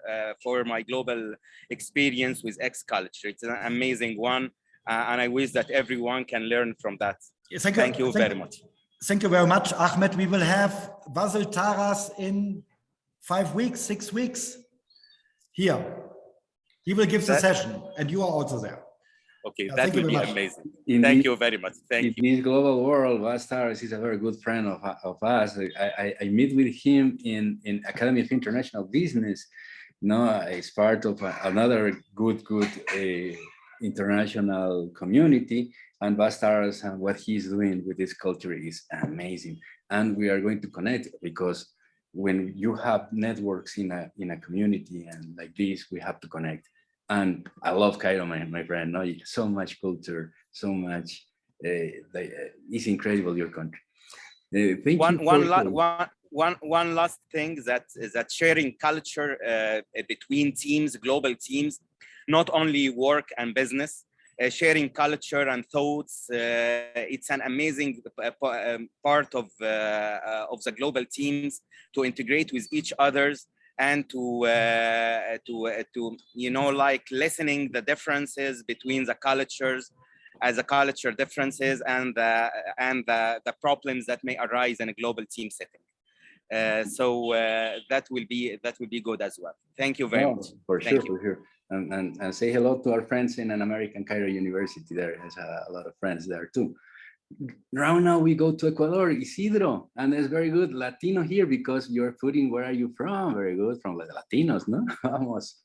for my global experience with X Culture. It's an amazing one, and I wish that everyone can learn from that. Thank you very much. Thank you very much, Ahmed. We will have Basil Taras in 5 weeks, 6 weeks here. He will give the session, and you are also there. Okay, that would be amazing. Thank you very much. Thank you. In this global world, Bastaras is a very good friend of us. I meet with him in Academy of International Business. It's part of another good international community. And Bastaras and what he's doing with this culture is amazing. And we are going to connect because when you have networks in a community and like this, we have to connect. And I love Cairo, my friend. No, so much culture, so much. It's incredible, your country. One last thing that sharing culture between teams, global teams, not only work and business, sharing culture and thoughts. It's an amazing part of the global teams to integrate with each others. And to like listening the differences between the cultures, as the culture differences and the problems that may arise in a global team setting. That will be good as well. Thank you very much. For sure. And say hello to our friends in an American Cairo University. There has a lot of friends there too. Now we go to Ecuador, Isidro, and it's very good Latino here because you're putting where are you from? Very good, from the Latinos, ¿no? Vamos.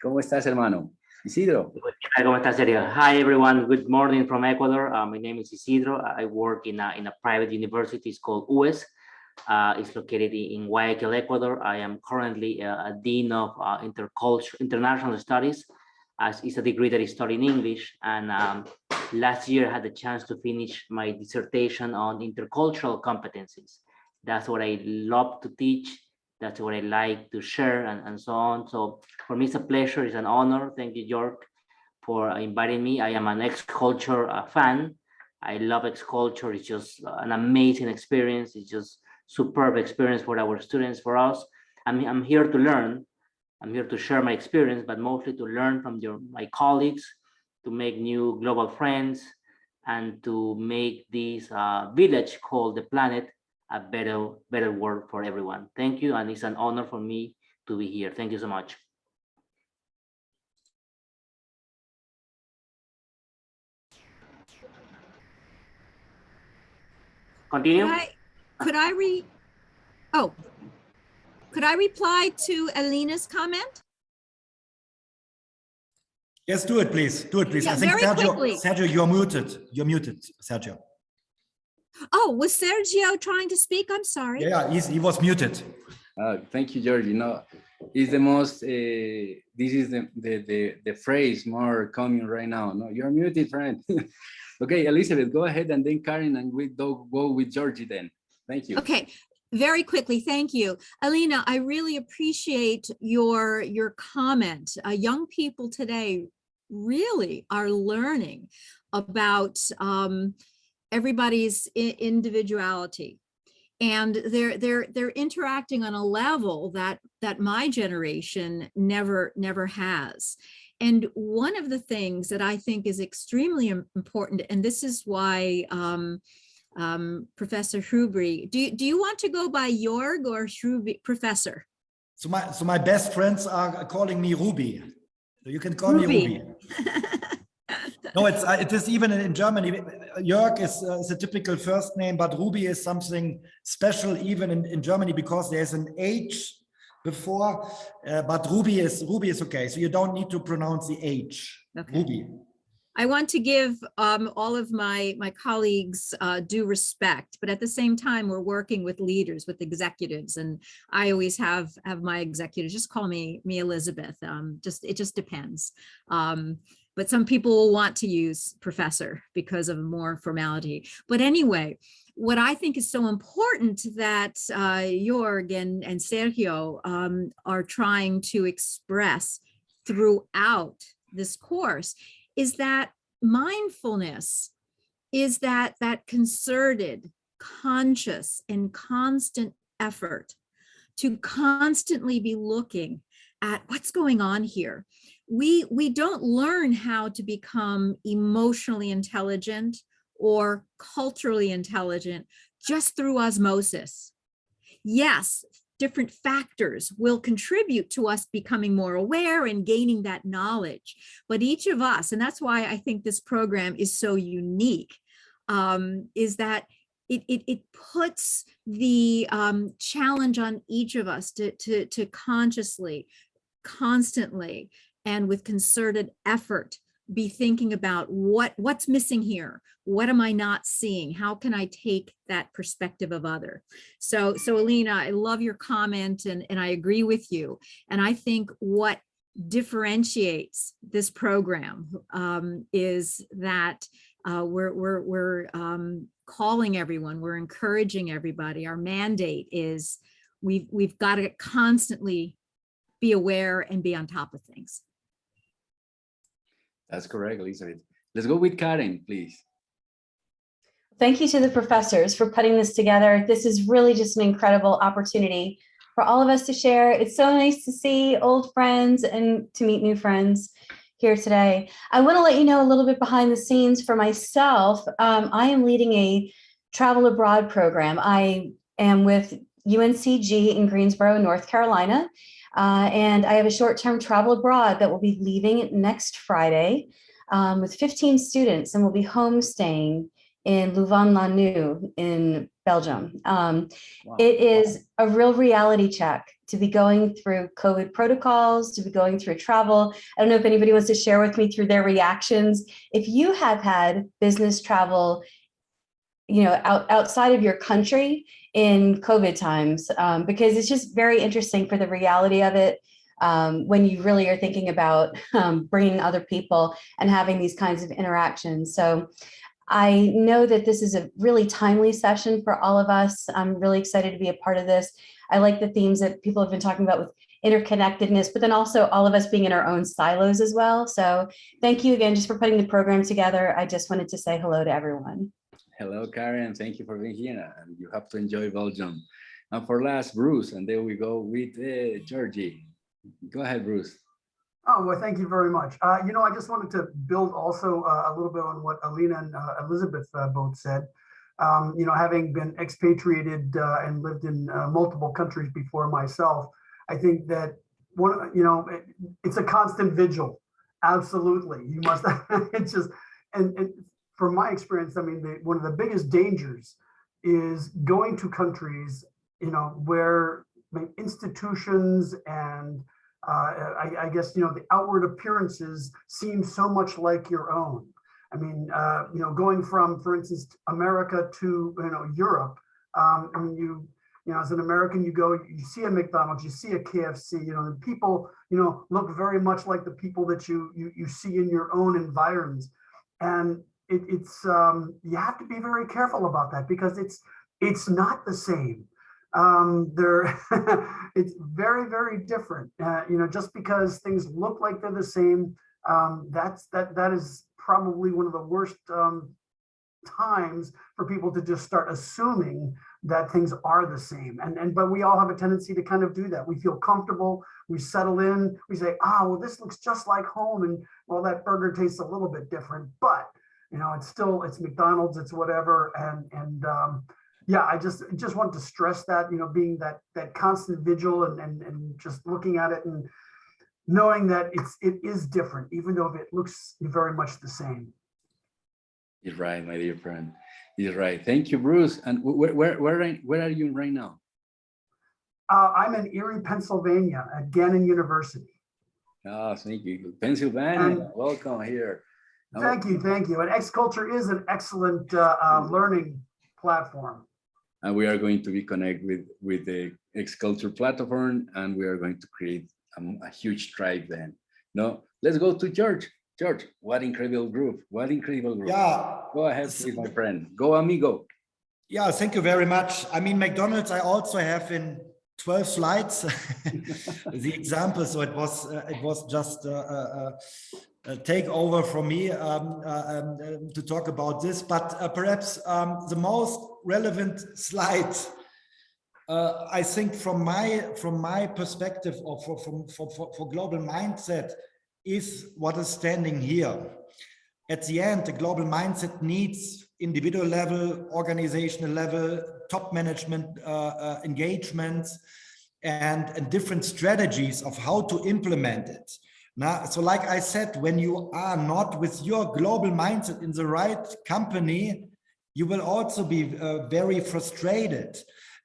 ¿Cómo estás, hermano? Isidro. ¿Cómo estás, Sergio? Hi, everyone. Good morning from Ecuador. My name is Isidro. I work in a private university. It's called UES. It's located in Guayaquil, Ecuador. I am currently a dean of international studies. It's a degree that is taught in English, and last year I had the chance to finish my dissertation on intercultural competencies. That's what I love to teach. That's what I like to share, and so on. So for me, it's a pleasure. It's an honor. Thank you, York, for inviting me. I am an X-Culture fan. I love X-Culture. It's just an amazing experience. It's just superb experience for our students, for us. I'm here to learn. I'm here to share my experience, but mostly to learn from my colleagues, to make new global friends, and to make this village called the planet a better world for everyone. Thank you, and it's an honor for me to be here. Thank you so much. Continue. Could I reply to Alina's comment? Yes, do it, please. Do it, please. Yeah, I think Sergio, you're muted. You're muted, Sergio. Oh, was Sergio trying to speak? I'm sorry. Yeah, he was muted. Thank you, George. It's the most. This is the phrase more common right now. No, you're muted, friend. Okay, Elizabeth, go ahead, and then Karen, and we go with Georgie then. Thank you. Okay. Very quickly, thank you. Alina, I really appreciate your comment. Young people today really are learning about everybody's individuality, and they're interacting on a level that my generation never has. And one of the things that I think is extremely important, and this is why Professor Hrubri, do you want to go by Jorg or Hrubri, Professor? So my best friends are calling me Ruby. So you can call me Ruby. No, it is even in Germany. Jörg is a typical first name, but Ruby is something special even in Germany because there's an H before. But Ruby is okay. So you don't need to pronounce the H. Okay. Ruby. I want to give all of my colleagues due respect, but at the same time, we're working with leaders, with executives, and I always have my executives just call me Elizabeth. It just depends. But some people will want to use professor because of more formality. But anyway, what I think is so important that Jorg and Sergio are trying to express throughout this course is that mindfulness is that concerted, conscious, and constant effort to constantly be looking at what's going on here. We don't learn how to become emotionally intelligent or culturally intelligent just through osmosis. Yes, different factors will contribute to us becoming more aware and gaining that knowledge. But each of us, and that's why I think this program is so unique, is that it puts the challenge on each of us to consciously, constantly, and with concerted effort be thinking about what's missing here. What am I not seeing? How can I take that perspective of other? So Alina, I love your comment and I agree with you. And I think what differentiates this program is that we're calling everyone, we're encouraging everybody. Our mandate is we've got to constantly be aware and be on top of things. That's correct, Elizabeth. Let's go with Karen, please. Thank you to the professors for putting this together. This is really just an incredible opportunity for all of us to share. It's so nice to see old friends and to meet new friends here today. I want to let you know a little bit behind the scenes for myself. I am leading a travel abroad program. I am with UNCG in Greensboro, North Carolina. And I have a short-term travel abroad that will be leaving next Friday with 15 students, and we'll be homestaying in Louvain-la-Neuve in Belgium. Wow. It is a real reality check to be going through COVID protocols, to be going through travel. I don't know if anybody wants to share with me through their reactions. If you have had business travel, outside of your country in COVID times, because it's just very interesting for the reality of it when you really are thinking about bringing other people and having these kinds of interactions. So I know that this is a really timely session for all of us. I'm really excited to be a part of this. I like the themes that people have been talking about with interconnectedness, but then also all of us being in our own silos as well. So thank you again just for putting the program together. I just wanted to say hello to everyone. Hello, Karen. Thank you for being here. And you have to enjoy Belgium. And for last, Bruce, and then we go with Georgie. Go ahead, Bruce. Oh, well, thank you very much. I just wanted to build also a little bit on what Alina and Elizabeth both said. Having been expatriated and lived in multiple countries before myself, I think that it's a constant vigil. Absolutely, you must. It's just and from my experience, I mean, one of the biggest dangers is going to countries, where institutions and I guess, the outward appearances seem so much like your own. I mean, going from, for instance, America to, Europe, as an American, you see a McDonald's, you see a KFC, the people, look very much like the people that you see in your own environs. And it's you have to be very careful about that because it's not the same. It's very, very different. Just because things look like they're the same, that is probably one of the worst times for people to just start assuming that things are the same. But we all have a tendency to kind of do that. We feel comfortable, we settle in, we say, well, this looks just like home, and well, that burger tastes a little bit different, but it's McDonald's, it's whatever, and yeah, I just want to stress that, being that constant vigil and just looking at it and knowing that it is different, even though it looks very much the same. You're right, my dear friend. You're right. Thank you, Bruce. And where are you right now? I'm in Erie, Pennsylvania, at Gannon University. Oh, thank you. Pennsylvania, welcome here. Thank you, thank you. And X-Culture is an excellent learning platform. And we are going to be connected with the X-Culture platform, and we are going to create a huge tribe then. No, let's go to George. George, what incredible group, what incredible group. Yeah. Go ahead, please, my friend. Go, amigo. Yeah, thank you very much. I mean, McDonald's, I also have in 12 slides the example, so it was just a takeover from me to talk about this, but perhaps the most relevant slide, I think from my perspective, or for global mindset, is what is standing here. At the end, the global mindset needs individual level, organizational level, top management engagements, and different strategies of how to implement it. Now, so like I said, when you are not with your global mindset in the right company, you will also be very frustrated.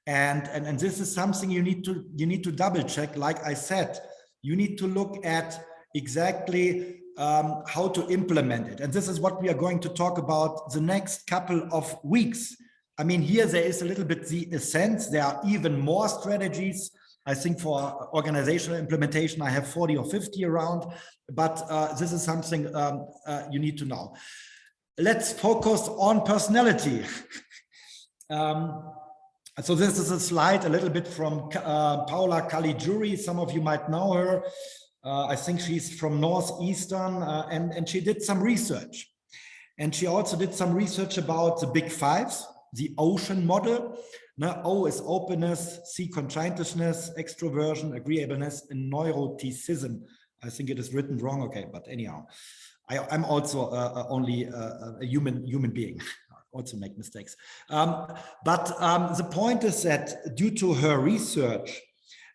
And this is something you need to double check. Like I said, you need to look at exactly how to implement it. And this is what we are going to talk about the next couple of weeks. I mean, here there is a little bit the sense, there are even more strategies. I think for organizational implementation, I have 40 or 50 around, but this is something you need to know. Let's focus on personality. So this is a slide a little bit from Paola Caligiuri. Some of you might know her. I think she's from Northeastern, and she did some research. And she also did some research about the big fives, the ocean model. Now, O is openness, C conscientiousness, extroversion, agreeableness, and neuroticism. I think it is written wrong, okay, but anyhow, I'm also only a human being. Also make mistakes. But the point is that due to her research,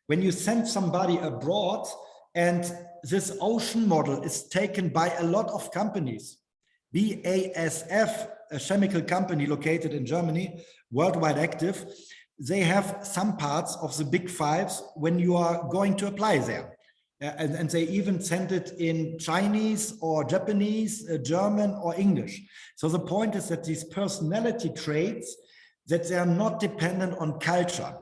when you send somebody abroad, and this ocean model is taken by a lot of companies. BASF, a chemical company located in Germany, worldwide active, they have some parts of the big fives when you are going to apply there. And they even send it in Chinese or Japanese, German or English. So the point is that these personality traits, that they are not dependent on culture.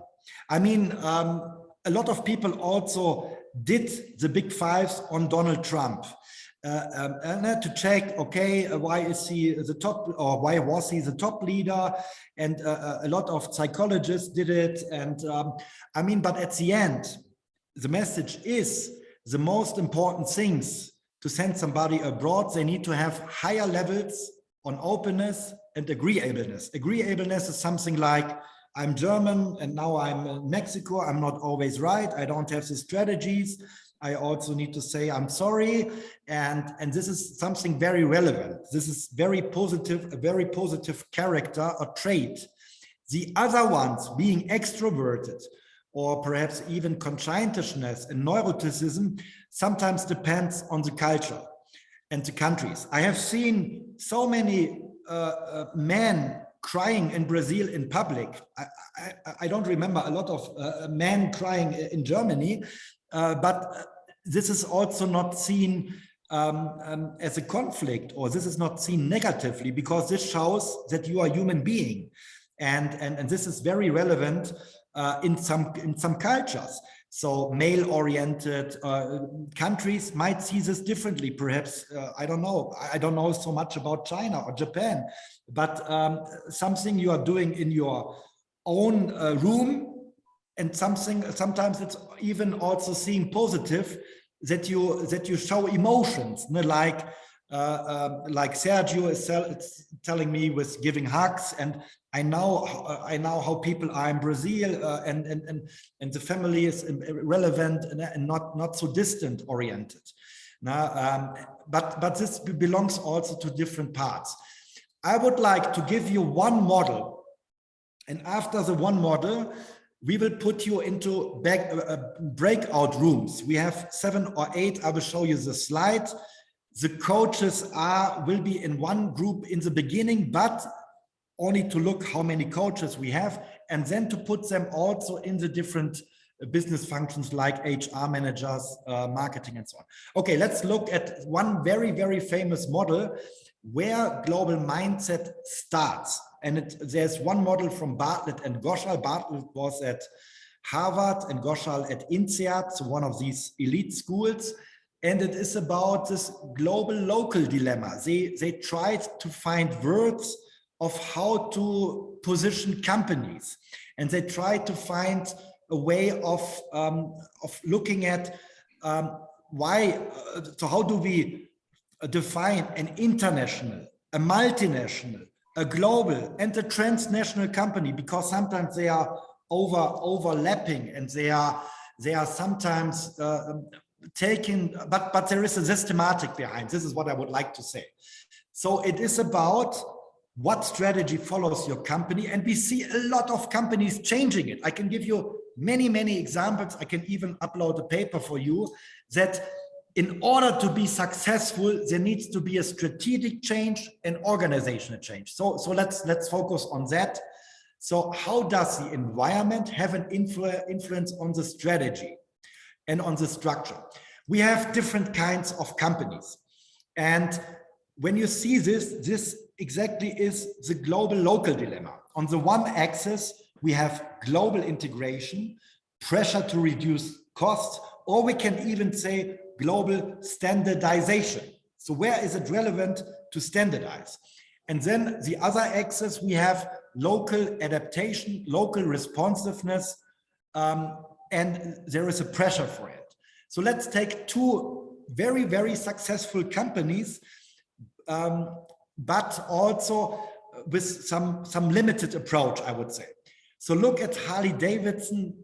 I mean, a lot of people also did the big fives on Donald Trump and to check, okay, why is he the top, or why was he the top leader? And a lot of psychologists did it. And I mean, but at the end, the message is the most important things to send somebody abroad. They need to have higher levels on openness and agreeableness. Agreeableness is something like, I'm German and now I'm in Mexico. I'm not always right. I don't have the strategies. I also need to say I'm sorry. And this is something very relevant. This is very positive, a very positive character or trait. The other ones, being extroverted or perhaps even conscientiousness and neuroticism, sometimes depends on the culture and the countries. I have seen so many men crying in Brazil in public. I don't remember a lot of men crying in Germany, but this is also not seen as a conflict, or this is not seen negatively, because this shows that you are a human being. And this is very relevant in some cultures. So male-oriented countries might see this differently. Perhaps, I don't know. I don't know so much about China or Japan, but something you are doing in your own room, and sometimes it's even also seeing positive that you show emotions, like Sergio is telling me with giving hugs, and I know how people are in Brazil, and the family is relevant and not so distant oriented. Now, but this belongs also to different parts. I would like to give you one model, and after the one model, we will put you into breakout rooms. We have 7 or 8. I will show you the slide. The coaches will be in one group in the beginning, but only to look how many coaches we have, and then to put them also in the different business functions like HR managers, marketing, and so on. Okay, let's look at one very, very famous model where global mindset starts. And there's one model from Bartlett and Ghoshal. Bartlett was at Harvard and Ghoshal at INSEAD, so one of these elite schools. And it is about this global local dilemma. They tried to find words of how to position companies. And they tried to find a way of looking at so how do we define an international, a multinational, a global, and a transnational company, because sometimes they are overlapping and they are sometimes taken, but there is a systematic behind. This is what I would like to say. So it is about what strategy follows your company, and we see a lot of companies changing it. I can give you many examples. I can even upload a paper for you that in order to be successful, there needs to be a strategic change and organizational change. So let's focus on that. So how does the environment have an influence on the strategy and on the structure? We have different kinds of companies. And when you see this exactly is the global local dilemma. On the one axis, we have global integration, pressure to reduce costs, or we can even say global standardization. So where is it relevant to standardize? And then the other axis, we have local adaptation, local responsiveness, and there is a pressure for it. So let's take two very successful companies, but also with some limited approach, I would say. So look at Harley Davidson.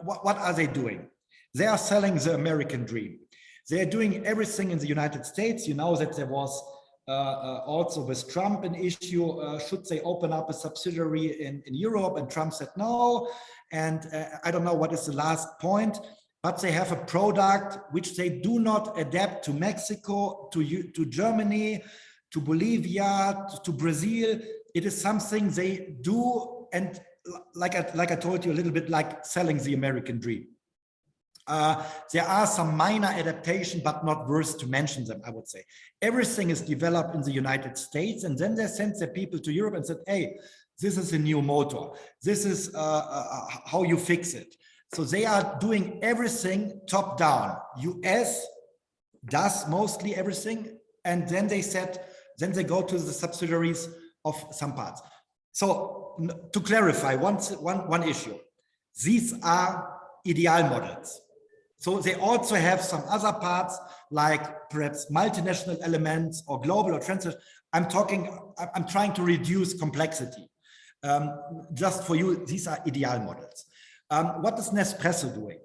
What are they doing? They are selling the American dream. They are doing everything in the United States. You know that there was also with Trump an issue, should they open up a subsidiary in Europe? And Trump said no. And I don't know what is the last point, but they have a product which they do not adapt to Mexico, to Germany, to Bolivia, to Brazil. It is something they do, and like I told you, a little bit like selling the American dream. There are some minor adaptation, but not worth to mention them, I would say. Everything is developed in the United States, and then they sent their people to Europe and said, hey, this is a new motor. This is how you fix it. So they are doing everything top down. US does mostly everything, and then they said, then they go to the subsidiaries of some parts. So to clarify one issue, these are ideal models. So they also have some other parts like perhaps multinational elements or global or transnational. I'm trying to reduce complexity. Just for you, these are ideal models. What is Nespresso doing?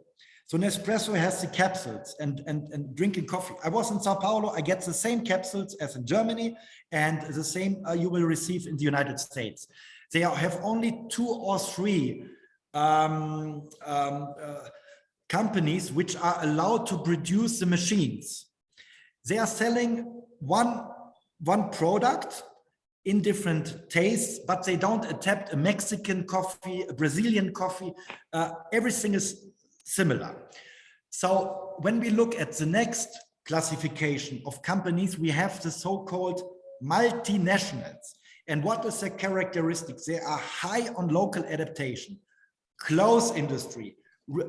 So Nespresso has the capsules and drinking coffee. I was in Sao Paulo, I get the same capsules as in Germany, and the same you will receive in the United States. They have only 2 or 3 companies which are allowed to produce the machines. They are selling one product in different tastes, but they don't adapt a Mexican coffee, a Brazilian coffee. Everything is similar. So when we look at the next classification of companies, we have the so-called multinationals. And what is their characteristics? They are high on local adaptation, close industry.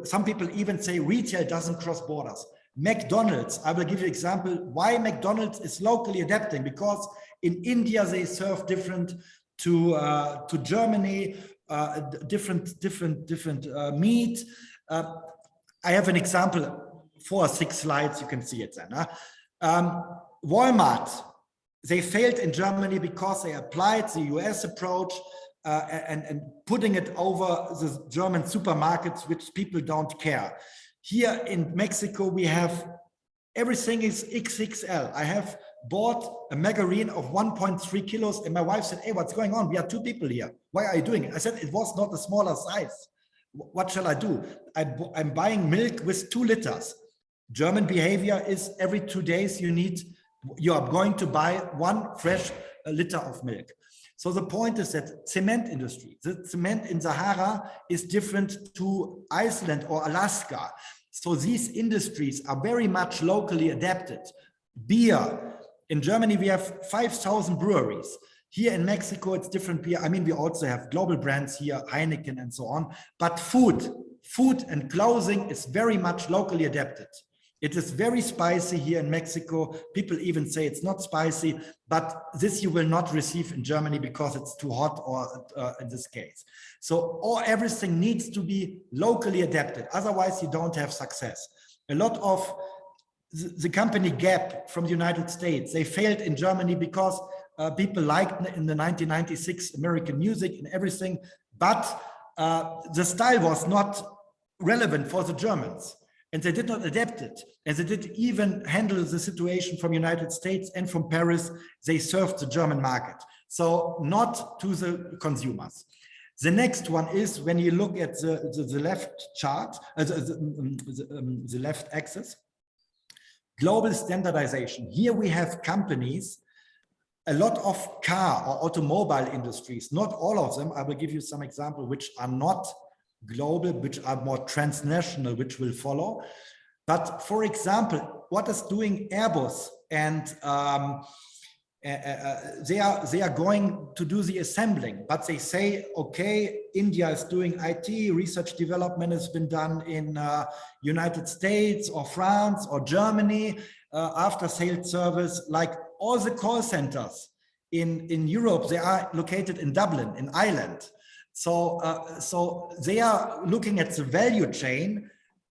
Some people even say retail doesn't cross borders. McDonald's, I will give you an example why McDonald's is locally adapting, because in India they serve different to Germany, different meat. I have an example, 4 or 6 slides, you can see it then. Walmart, they failed in Germany because they applied the US approach and putting it over the German supermarkets, which people don't care. Here in Mexico, we have everything is XXL. I have bought a margarine of 1.3 kilos and my wife said, hey, what's going on? We are 2 people here. Why are you doing it? I said, it was not a smaller size. What shall I do? I'm buying milk with 2 liters. German behavior is every 2 days you are going to buy 1 fresh liter of milk. So the point is that cement industry, the cement in Sahara is different to Iceland or Alaska. So these industries are very much locally adapted. Beer, in Germany, we have 5,000 breweries. Here in Mexico, it's different beer. I mean, we also have global brands here, Heineken and so on, but food and clothing is very much locally adapted. It is very spicy here in Mexico. People even say it's not spicy, but this you will not receive in Germany because it's too hot, or in this case. So everything needs to be locally adapted. Otherwise, you don't have success. A lot of the company Gap from the United States, they failed in Germany because people liked in the 1996 American music and everything, but the style was not relevant for the Germans. And they did not adapt it. And they didn't even handle the situation from United States and from Paris. They served the German market. So not to the consumers. The next one is when you look at the left chart, the left axis, global standardization. Here we have companies, a lot of car or automobile industries, not all of them. I will give you some examples which are not global, which are more transnational, which will follow. But for example, what is doing Airbus? And they are going to do the assembling, but they say, okay, India is doing IT, research development has been done in United States or France or Germany, after sales service, like all the call centers in Europe, they are located in Dublin, in Ireland. So they are looking at the value chain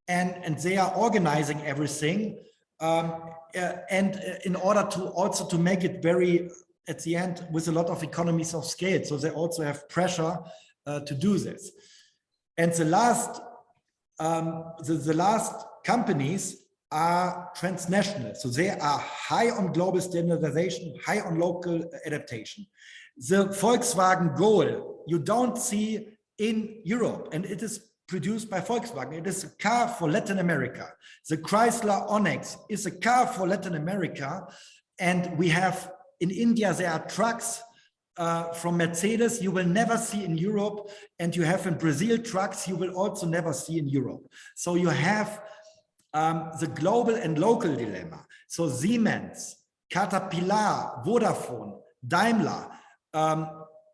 and they are organizing everything. And in order to also to make it very, at the end, with a lot of economies of scale. So they also have pressure to do this. And the last companies are transnational. So they are high on global standardization, high on local adaptation. The Volkswagen Gol, you don't see in Europe, and it is produced by Volkswagen. It is a car for Latin America. The Chrysler Onyx is a car for Latin America. And we have in India, there are trucks from Mercedes you will never see in Europe. And you have in Brazil trucks you will also never see in Europe. So you have the global and local dilemma. So Siemens, Caterpillar, Vodafone, Daimler,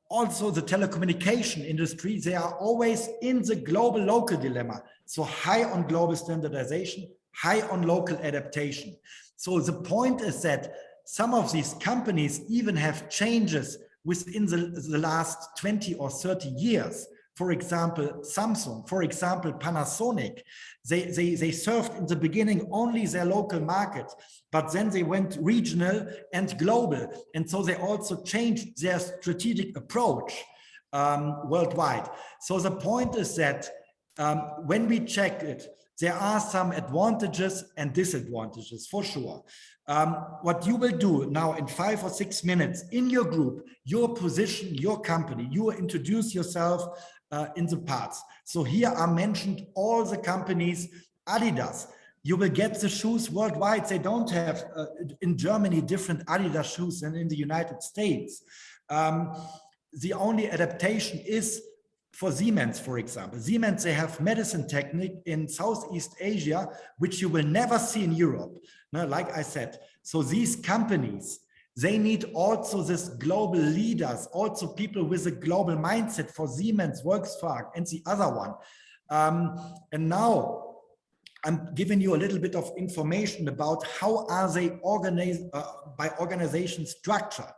also the telecommunication industry, they are always in the global local dilemma. So high on global standardization, high on local adaptation. So the point is that some of these companies even have changes within the last 20 or 30 years. For example, Samsung, for example, Panasonic, they served in the beginning only their local market, but then they went regional and global. And so they also changed their strategic approach worldwide. So the point is that when we check it, there are some advantages and disadvantages for sure. What you will do now in 5 or 6 minutes in your group, your position, your company, you will introduce yourself in the parts. So here are mentioned all the companies. Adidas, you will get the shoes worldwide. They don't have in Germany different Adidas shoes than in the United States. The only adaptation is for Siemens, for example. Siemens, they have medicine technique in Southeast Asia, which you will never see in Europe. Now, like I said, so these companies, they need also this global leaders, also people with a global mindset for Siemens, Volkswagen, and the other one. And now I'm giving you a little bit of information about how are they organized by organization structured.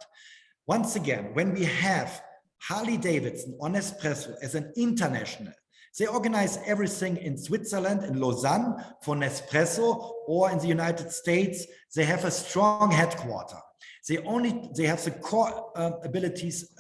Once again, when we have Harley-Davidson or Nespresso as an international, they organize everything in Switzerland, in Lausanne for Nespresso, or in the United States, they have a strong headquarter. They have the core abilities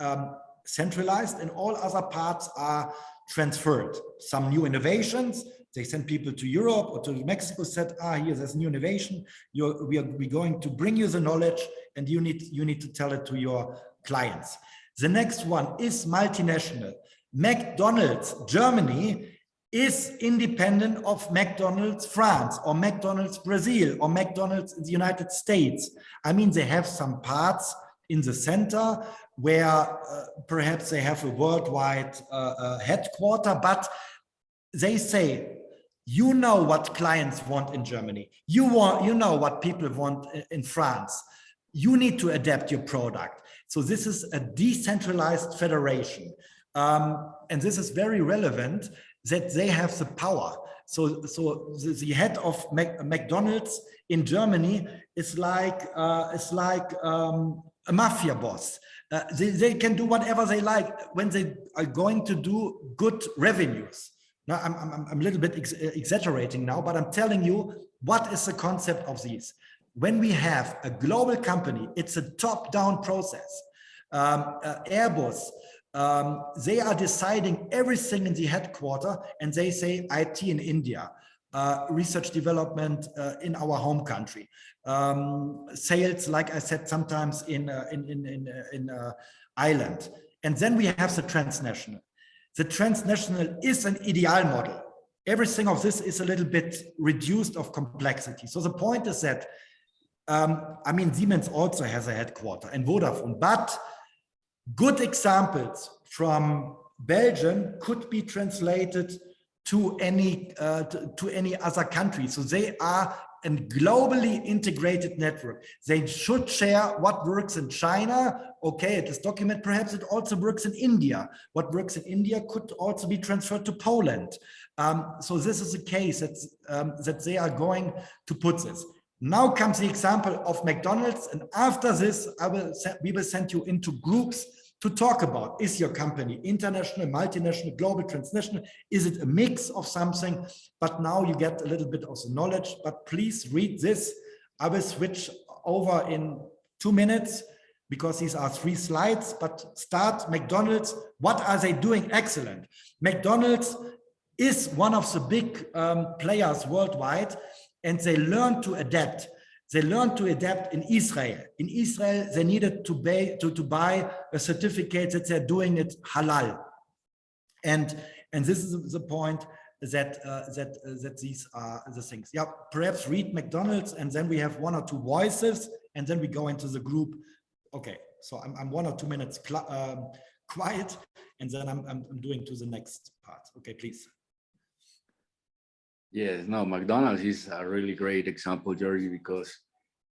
centralized, and all other parts are transferred. Some new innovations, they send people to Europe or to Mexico, said, here, there's new innovation. We're going to bring you the knowledge, and you need to tell it to your clients. The next one is multinational. McDonald's Germany is independent of McDonald's France or McDonald's Brazil or McDonald's in the United States. I mean, they have some parts in the center where perhaps they have a worldwide headquarter, but they say, you know what clients want in Germany. You know what people want in France. You need to adapt your product. So this is a decentralized federation. And this is very relevant that they have the power. So the head of McDonald's in Germany is like a mafia boss. They can do whatever they like when they are going to do good revenues. Now, I'm a little bit exaggerating now, but I'm telling you what is the concept of these. When we have a global company, it's a top-down process. Airbus, they are deciding everything in the headquarter, and they say IT in India, research development in our home country, sales, like I said, sometimes in Ireland. And then we have the transnational. The transnational is an ideal model. Everything of this is a little bit reduced of complexity. So the point is that, I mean, Siemens also has a headquarter and Vodafone, but good examples from Belgium could be translated to any other country. So they are a globally integrated network. They should share what works in China. Okay, it is documented. Perhaps it also works in India. What works in India could also be transferred to Poland. So this is a case that they are going to put this. Now comes the example of McDonald's, and after this, we will send you into groups to talk about, is your company international, multinational, global, transnational? Is it a mix of something? But now you get a little bit of the knowledge, but please read this. I will switch over in 2 minutes because these are 3 slides, but start McDonald's. What are they doing? Excellent. McDonald's is one of the big players worldwide, and they learn to adapt. They learned to adapt in Israel. In Israel, they needed to buy a certificate that they're doing it halal. And this is the point that these are the things. Yeah, perhaps read McDonald's, and then we have 1 or 2 voices, and then we go into the group. Okay, so I'm 1 or 2 minutes quiet, and then I'm doing to the next part. Okay, please. Yes, no, McDonald's is a really great example, Georgie, because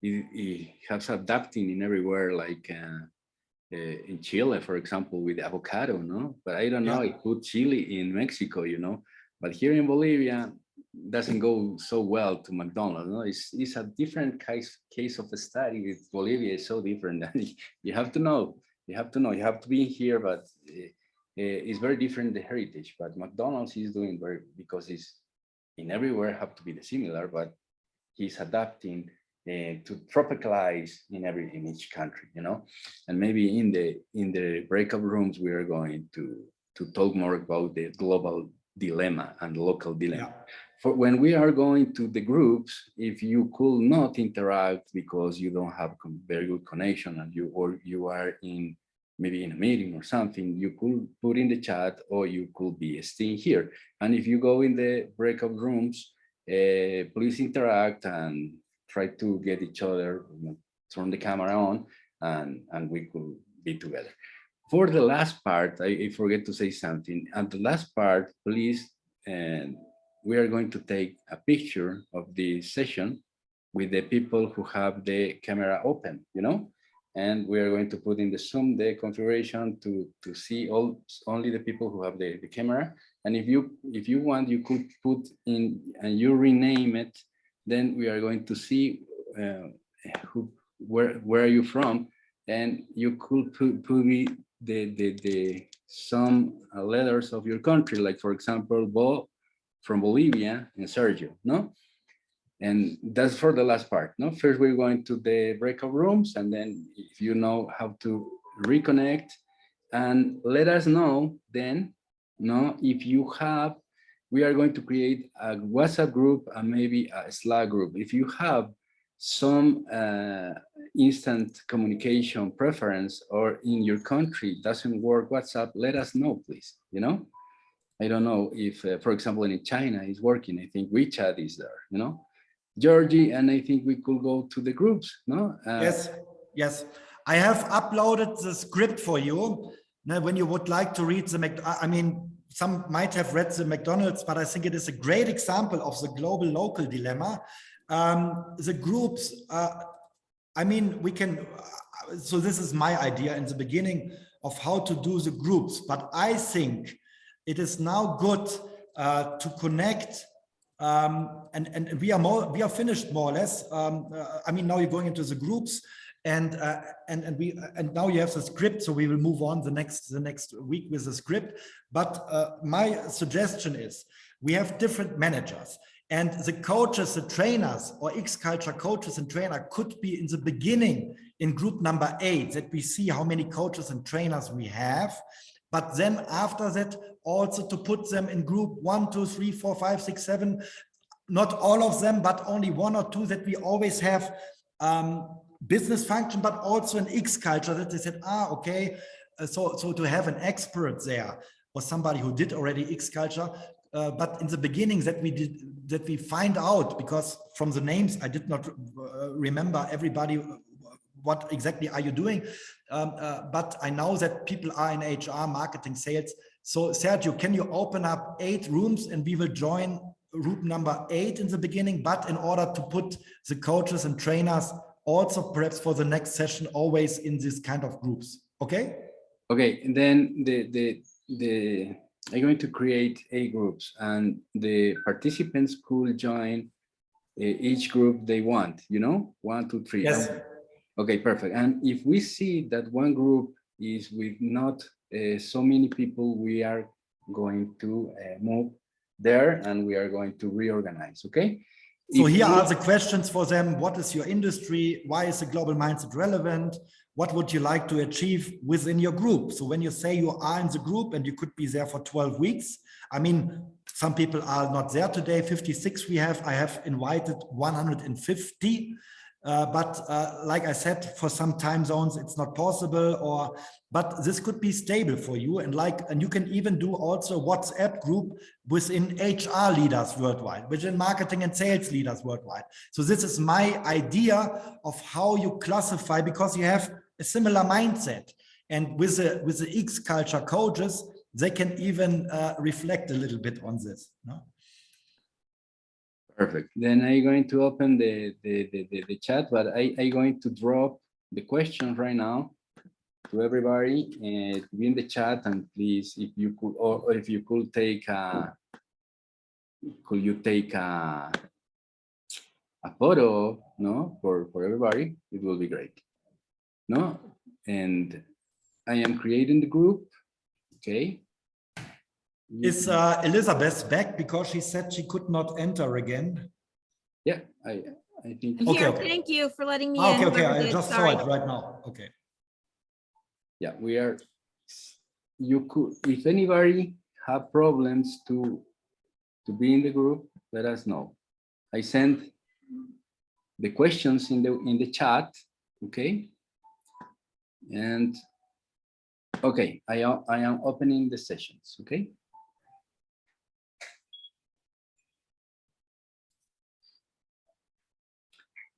it has adapting in everywhere, like in Chile, for example, with avocado, no? But I don't know, it put chili in Mexico, you know? But here in Bolivia, doesn't go so well to McDonald's, no? It's a different case of the study. With Bolivia is so different. You have to know, you have to be here, but it's very different, the heritage. But McDonald's is doing very, because it's in everywhere have to be the similar, but he's adapting to tropicalize in each country, you know. And maybe in the breakout rooms we are going to talk more about the global dilemma and local dilemma. For when we are going to the groups, if you could not interact because you don't have very good connection, and you are in maybe in a meeting or something, you could put in the chat, or you could be staying here. And if you go in the breakout rooms, please interact and try to get each other, you know, turn the camera on, and we could be together. For the last part, I forget to say something. At the last part, please, we are going to take a picture of the session with the people who have the camera open, you know, and we are going to put in the Zoom the configuration to see only the people who have the camera. And if you want, you could put in and you rename it. Then we are going to see where are you from, and you could put me some letters of your country, like for example, Bo from Bolivia and Sergio, no? And that's for the last part, no? First, we're going to the breakout rooms, and then if you know how to reconnect, and let us know then, no, if you have, we are going to create a WhatsApp group and maybe a Slack group. If you have some instant communication preference, or in your country doesn't work WhatsApp, let us know, please, you know? I don't know if, for example, in China is working. I think WeChat is there, you know? Georgie, and I think we could go to the groups, no? Yes. I have uploaded the script for you. Now, when you would like to read I mean, some might have read the McDonald's, but I think it is a great example of the global local dilemma. The groups, I mean, we can, so this is my idea in the beginning of how to do the groups, but I think it is now good to connect, and we are finished more or less. I mean, now you're going into the groups, and now you have the script, so we will move on the next week with the script. But my suggestion is we have different managers, and the coaches, the trainers, or X-Culture coaches and trainer could be in the beginning in group number 8, that we see how many coaches and trainers we have. But then after that, also to put them in group 1, 2, 3, 4, 5, 6, 7, not all of them, but only 1 or 2, that we always have business function, but also an X-Culture, that they said, okay, so to have an expert there, or somebody who did already X-Culture, but in the beginning that we find out, because from the names I did not remember everybody, what exactly are you doing, but I know that people are in HR, marketing, sales. So Sergio, can you open up 8 rooms and we will join group number 8 in the beginning, but in order to put the coaches and trainers also perhaps for the next session always in this kind of groups. Okay, and then I'm going to create 8 groups, and the participants could join each group they want, 1, 2, 3. yes, Okay, perfect. And if we see that one group is with not so many people, we are going to move there, and we are going to reorganize. Okay. So here are the questions for them. What is your industry? Why is the global mindset relevant? What would you like to achieve within your group? So when you say you are in the group and you could be there for 12 weeks, I mean, some people are not there today, 56 I have invited 150. But like I said, for some time zones, it's not possible, but this could be stable for you. And you can even do also WhatsApp group within HR leaders worldwide, within marketing and sales leaders worldwide. So this is my idea of how you classify, because you have a similar mindset. And with the X-Culture coaches, they can even reflect a little bit on this. No? Perfect. Then I'm going to open the chat, but I'm going to drop the questions right now to everybody and be in the chat. And please, if you could, or if you could take a photo, for everybody, it will be great. And I am creating the group. Okay. Is Elizabeth back, because she said she could not enter again? Yeah, I think. I'm here. Thank you for letting me in. Okay, I Whoever just did. saw Sorry. it right now. Okay. Yeah, we are. You could, if anybody have problems to be in the group, let us know. I sent the questions in the chat. Okay. And okay, I am opening the sessions. Okay.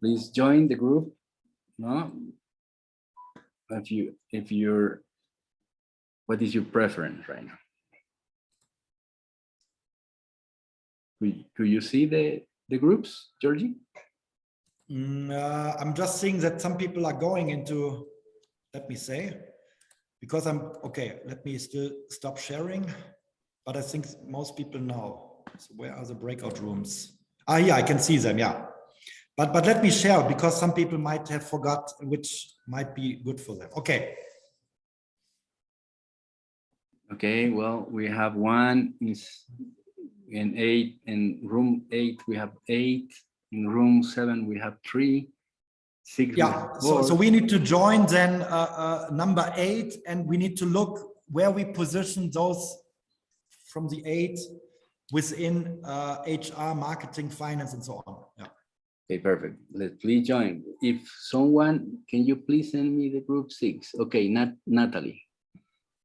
Please join the group. No, if you're, what is your preference right now? Could you see the groups, Georgie? I'm just seeing that some people are going into, let me say, because okay, let me still stop sharing, but I think most people know. So where are the breakout rooms? Yeah, I can see them, yeah. But let me share, because some people might have forgot, which might be good for them. Okay. Okay, well, we have one is in 8, in room 8, we have 8, in room 7, we have 3, 6. Yeah, so we need to join then number 8, and we need to look where we position those from the 8 within HR, marketing, finance, and so on. Yeah. Okay, perfect. Let's please join. If someone, can you please send me the group 6? Okay, Natalie.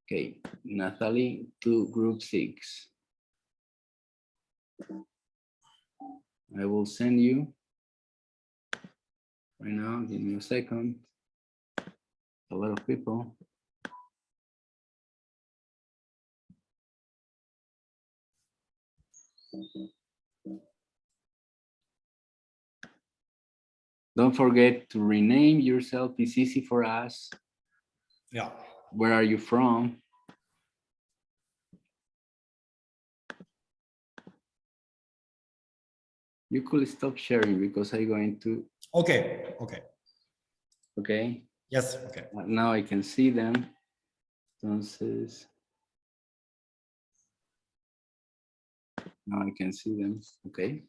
Okay, Natalie to group 6. I will send you right now. Give me a second. a lot of people. Don't forget to rename yourself. It's easy for us. Yeah. Where are you from? You could stop sharing because I'm going to. Okay. Okay. Okay. Yes. Okay. Now I can see them. Entonces. Now I can see them. Okay.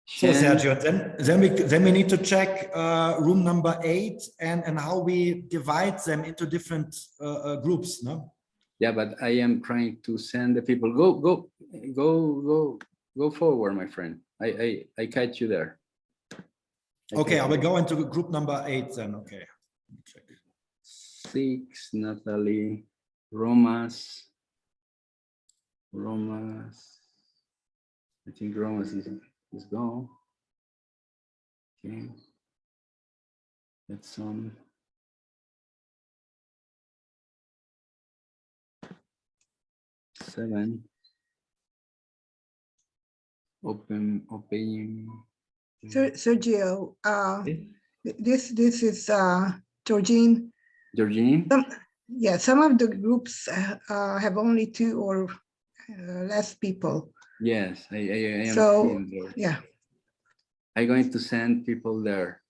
So Sergio, then we need to check room number 8 and how we divide them into different groups, no? Yeah, but I am trying to send the people. Go forward, my friend. I catch you there. Okay, I will go into group number 8 then. Okay. Check. 6, Natalie, Romas. I think Romas is gone. Okay. That's on. Seven. Open. Sergio, this is Georgine. Georgine? Some of the groups have only 2 or less people. Yes, I am So, seeing there. yeah. I'm going to send people there.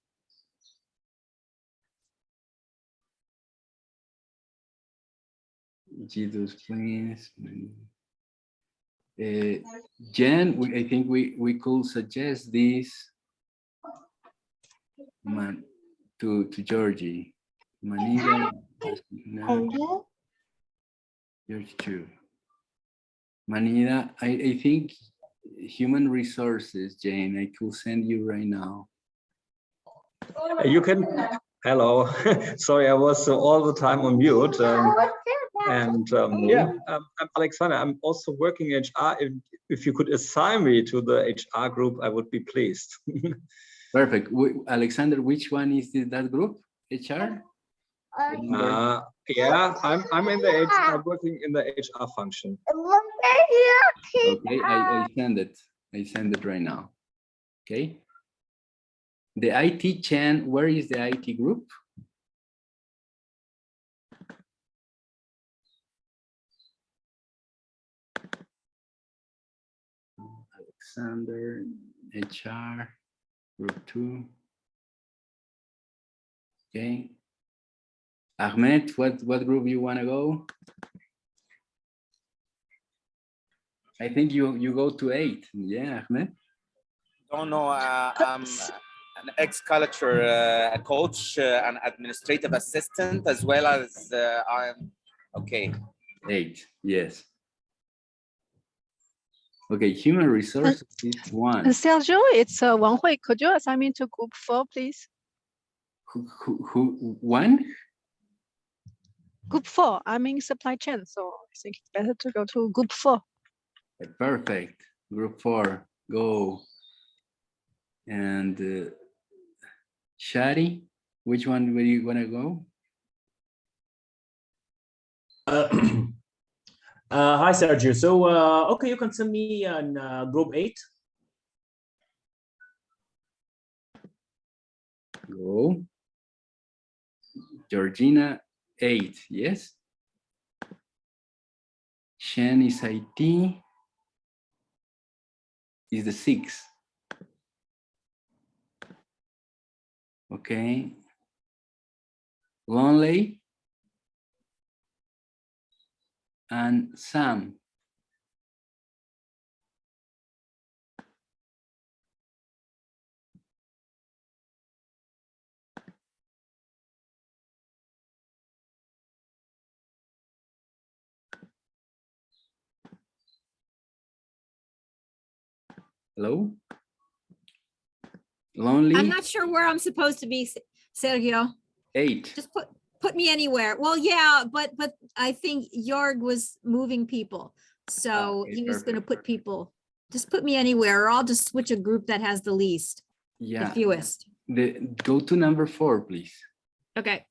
Jesus, please. Jen, I think we could suggest this to Georgie. Manila, George too. Manila, I think human resources, Jane, I could send you right now. You can, hello, sorry, I was all the time on mute. I'm Alexander, I'm also working in HR. If you could assign me to the HR group, I would be pleased. Perfect. Alexander, which one is that group? HR? Yeah, I'm in the HR, working in the HR function. Okay, I send it. I send it right now. Okay. The IT Chan, where is the IT group? Alexander, HR, group 2. Okay. Ahmed, what group you want to go? I think you go to 8. Yeah, Ahmed. Don't know. I'm an ex-culture coach, an administrative assistant, as well as I'm okay. 8. Yes. Okay, human resources is 1. Sergio, it's Wang Hui. Could you assign me to group 4, please? Who 1? Group 4. I'm in supply chain, so I think it's better to go to group 4. Perfect. Group 4, go. And Shari, which one will you want to go? Hi, Sergio. So, okay, you can send me on group 8. Go. Georgina, 8, yes. Shen is IT, is the 6. Okay. Lonely and Sam. Hello? Lonely? I'm not sure where I'm supposed to be, Sergio. 8. Just put me anywhere. Well, yeah, but I think Jorg was moving people. So Okay, he was going to perfect. put people, just put me anywhere, or I'll just switch a group that has the least, the Yeah. fewest. Go to number 4, please. Okay.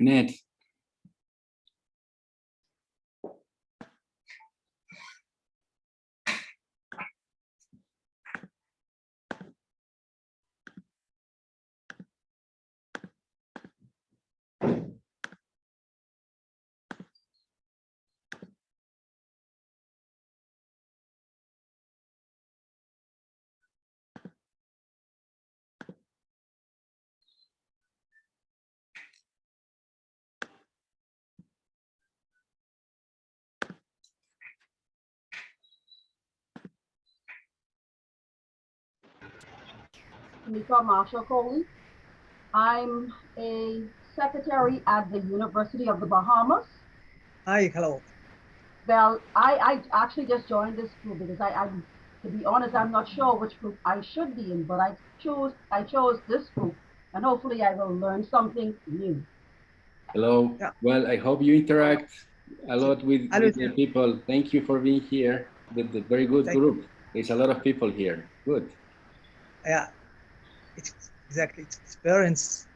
Ned. Tamika Marshall Coley. I'm a secretary at the University of the Bahamas. Hi, hello. Well, I actually just joined this group because to be honest, I'm not sure which group I should be in, but I chose this group, and hopefully I will learn something new. Hello. Yeah. Well, I hope you interact a lot with the people. Thank you for being here with the very good group. There's a lot of people here. Good. Yeah, it's exactly, it's experience.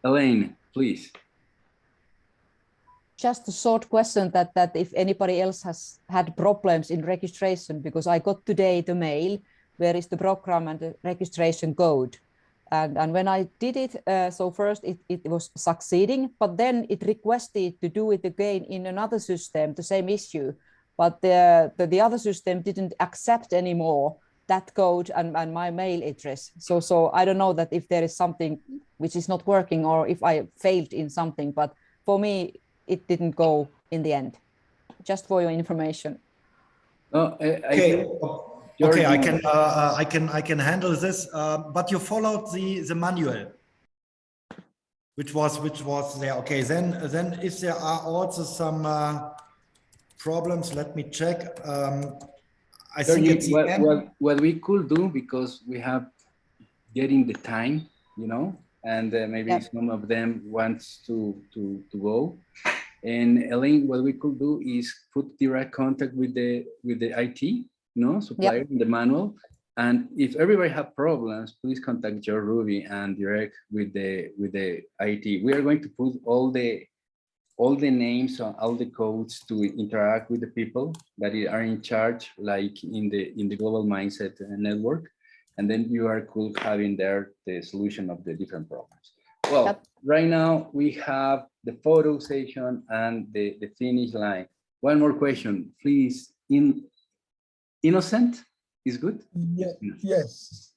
Elaine, please. Just a short question that if anybody else has had problems in registration, because I got today the mail where is the program and the registration code. And when I did it, so first it was succeeding, but then it requested to do it again in another system, the same issue. But the other system didn't accept anymore that code and my mail address. So I don't know that if there is something which is not working or if I failed in something, but for me, it didn't go in the end. Just for your information. Okay, I can handle this. But you followed the manual, which was there. Okay, then if there are also some problems, let me check. I think it's what we could do, because we have getting the time, you know, and maybe some of them wants to go. And Elaine, what we could do is put direct contact with the IT, supplier in the manual. And if everybody have problems, please contact Ruby and direct with the IT. We are going to put all the all the names, all the codes to interact with the people that are in charge, like in the Global Mindset Network. And then you are cool having there the solution of the different problems. Well, right now we have the photo session and the finish line. One more question, please. Innocent is good? Yes.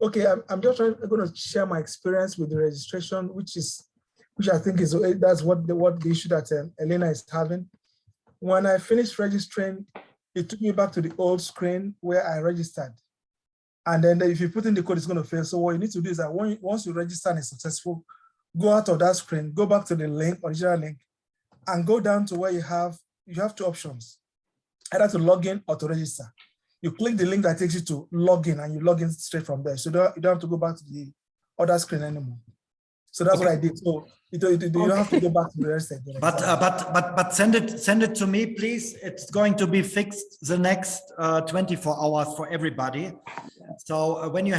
Okay, I'm just going to share my experience with the registration, which I think is that's what the issue that Elena is having. When I finished registering, it took me back to the old screen where I registered. And then if you put in the code, it's going to fail. So what you need to do is that once you register and it's successful, go out of that screen, go back to the link, original link, and go down to where you have two options, either to log in or to register. You click the link that takes you to login and you log in straight from there. So you don't have to go back to the other screen anymore. So that's what I did. So you don't have to go back to the rest of it. But send it to me, please. It's going to be fixed the next 24 hours for everybody. So when you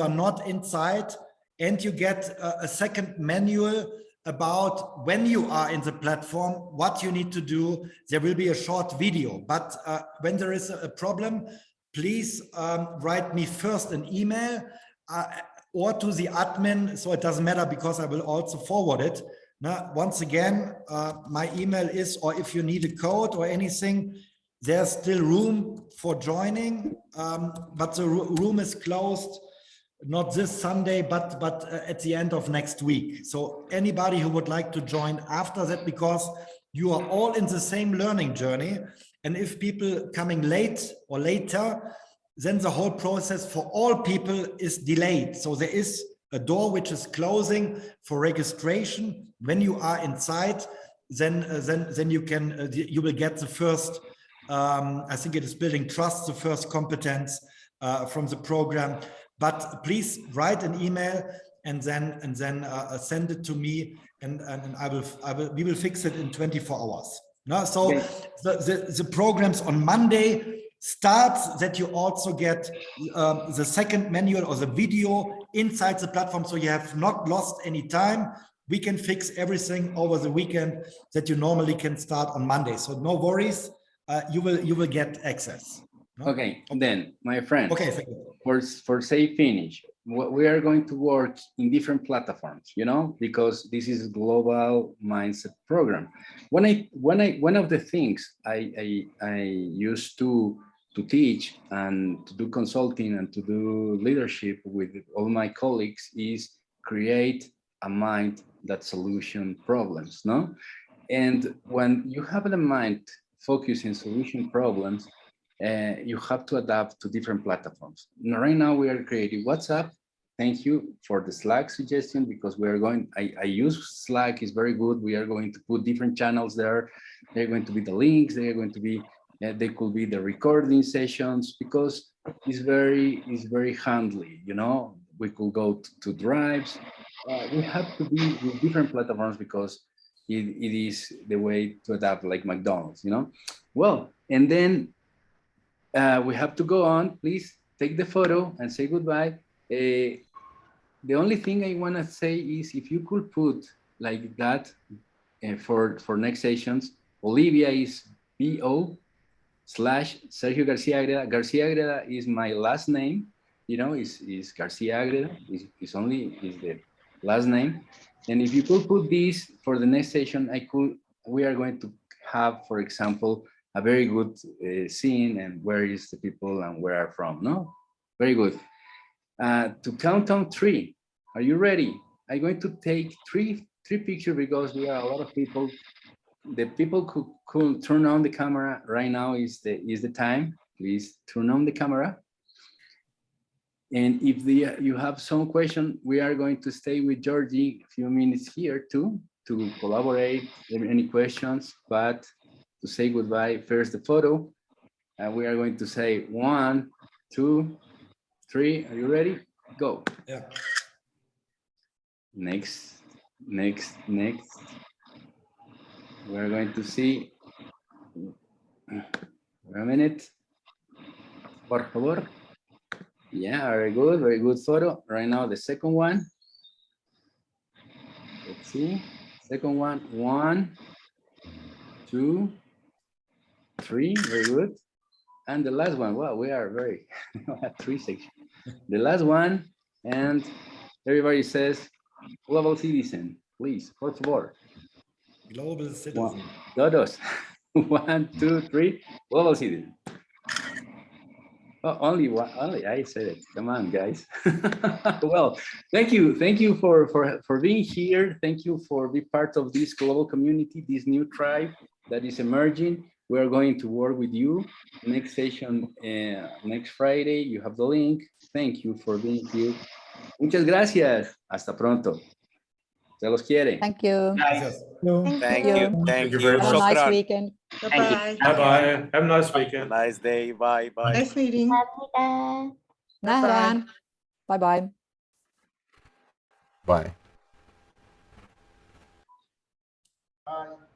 are not inside and you get a second manual about when you are in the platform, what you need to do, there will be a short video. But when there is a problem, please write me first an email or to the admin, so it doesn't matter because I will also forward it. Now, once again, my email is, or if you need a code or anything, there's still room for joining, but the room is closed, not this Sunday, but at the end of next week. So anybody who would like to join after that, because you are all in the same learning journey, and if people coming late or later, then the whole process for all people is delayed. So there is a door which is closing for registration. When you are inside, then you will get the first, I think it is building trust, the first competence from the program. But please write an email and then send it to me, and we will fix it in 24 hours. No, so the programs on Monday starts that you also get the second manual or the video inside the platform, so you have not lost any time. We can fix everything over the weekend that you normally can start on Monday. So no worries, you will get access. No? Okay, then my friend. Okay, thank you. For say finish, we are going to work in different platforms, because this is a global mindset program. One of the things I used to teach and to do consulting and to do leadership with all my colleagues is create a mind that solution problems, no? And when you have the mind focused in solution problems, you have to adapt to different platforms. Right now we are creating WhatsApp. Thank you for the Slack suggestion, because we are going, I use Slack, is very good. We are going to put different channels there. They're going to be the links, they're going to be, they could be the recording sessions, because it's very handly, we could go to drives. We have to be with different platforms because it is the way to adapt, like McDonald's, Well, and then we have to go on. Please take the photo and say goodbye. The only thing I want to say is, if you could put like that for next sessions, Olivia is BO/Sergio Garcia Agreda. Garcia Agreda is my last name, is Garcia Agreda, is the last name. And if you could put this for the next session, we are going to have, for example, a very good scene and where is the people and where are from, no? Very good. To count on 3, are you ready? I'm going to take three pictures because there are a lot of people. The people who could turn on the camera right now is the time. Please turn on the camera. And if you have some question, we are going to stay with Georgie a few minutes here too, to collaborate, any questions, but to say goodbye, first the photo. And we are going to say 1, 2, 3. Are you ready? Go. Yeah. Next. We're going to see. A minute. Por favor. Yeah, very good photo. Right now, the second one. Let's see. Second one, 1, 2, 3, very good. And the last one, well, we are very, at 3 sections. The last one, and everybody says, global citizen, please, por favor. Global citizen. Todos. 1, 2, 3, global citizen. Oh, only one, only I said it. Come on, guys. Well, thank you for being here. Thank you for being part of this global community, this new tribe that is emerging. We are going to work with you. Next session, next Friday. You have the link. Thank you for being here. Muchas gracias. Hasta pronto. Se los quiere. Thank you. Gracias. Thank you. Thank you. very Have a nice Shukran. weekend. Bye-bye. Bye-bye. Have a nice weekend. Nice day. Bye. Bye. Nice meeting. Nähdään. Bye bye. Bye. Bye.